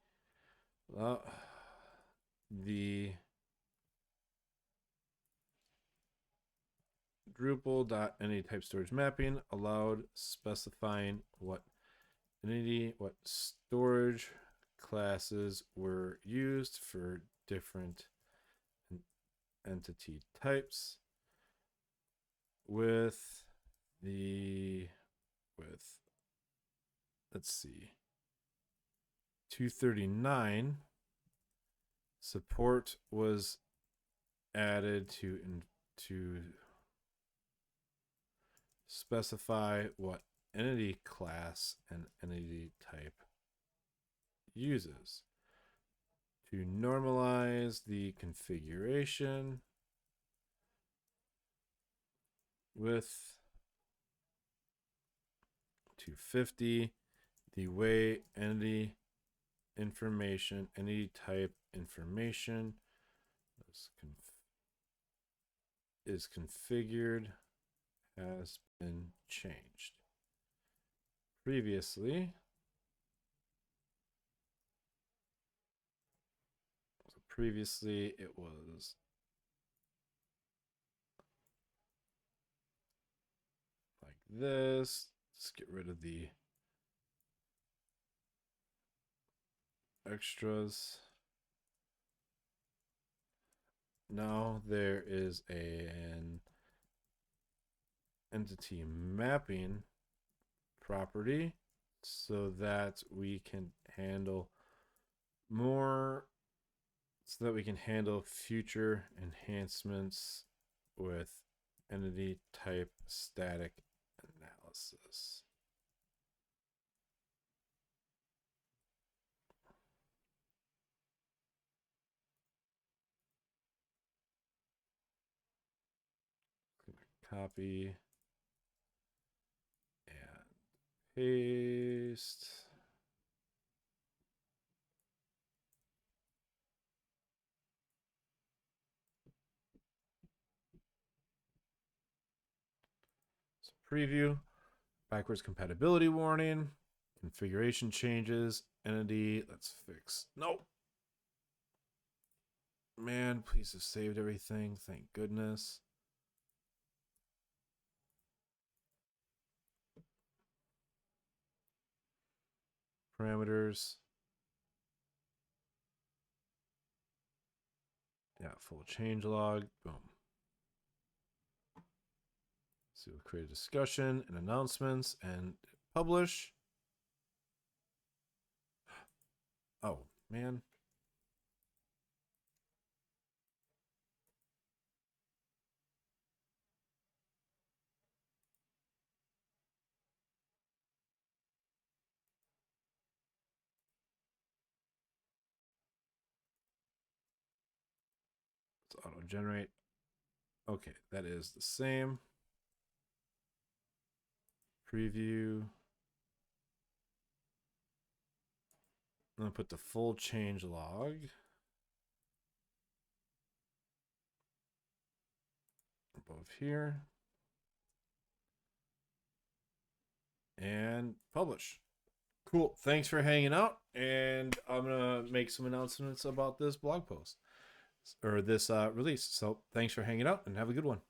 Drupal.entity storage mapping allowed specifying what storage classes were used for different entity types with let's see, 239 support was added to specify what entity class and entity type uses, to normalize the configuration with 250, the way entity type information is configured has been changed. Previously, it was like this. Let's get rid of the extras. Now there is an entity mapping property so that we can handle future enhancements with entity type static analysis. Copy and paste. So preview, backwards compatibility warning, configuration changes, entity. Let's fix. Nope. Man, please have saved everything. Thank goodness. Parameters. Yeah, full change log. Boom. So we'll create a discussion and announcements and publish. Oh, man. Let's auto generate. Okay, that is the same. Preview. I'm going to put the full change log. Above here. And publish. Cool. Thanks for hanging out. And I'm going to make some announcements about this blog post or this release. So thanks for hanging out and have a good one.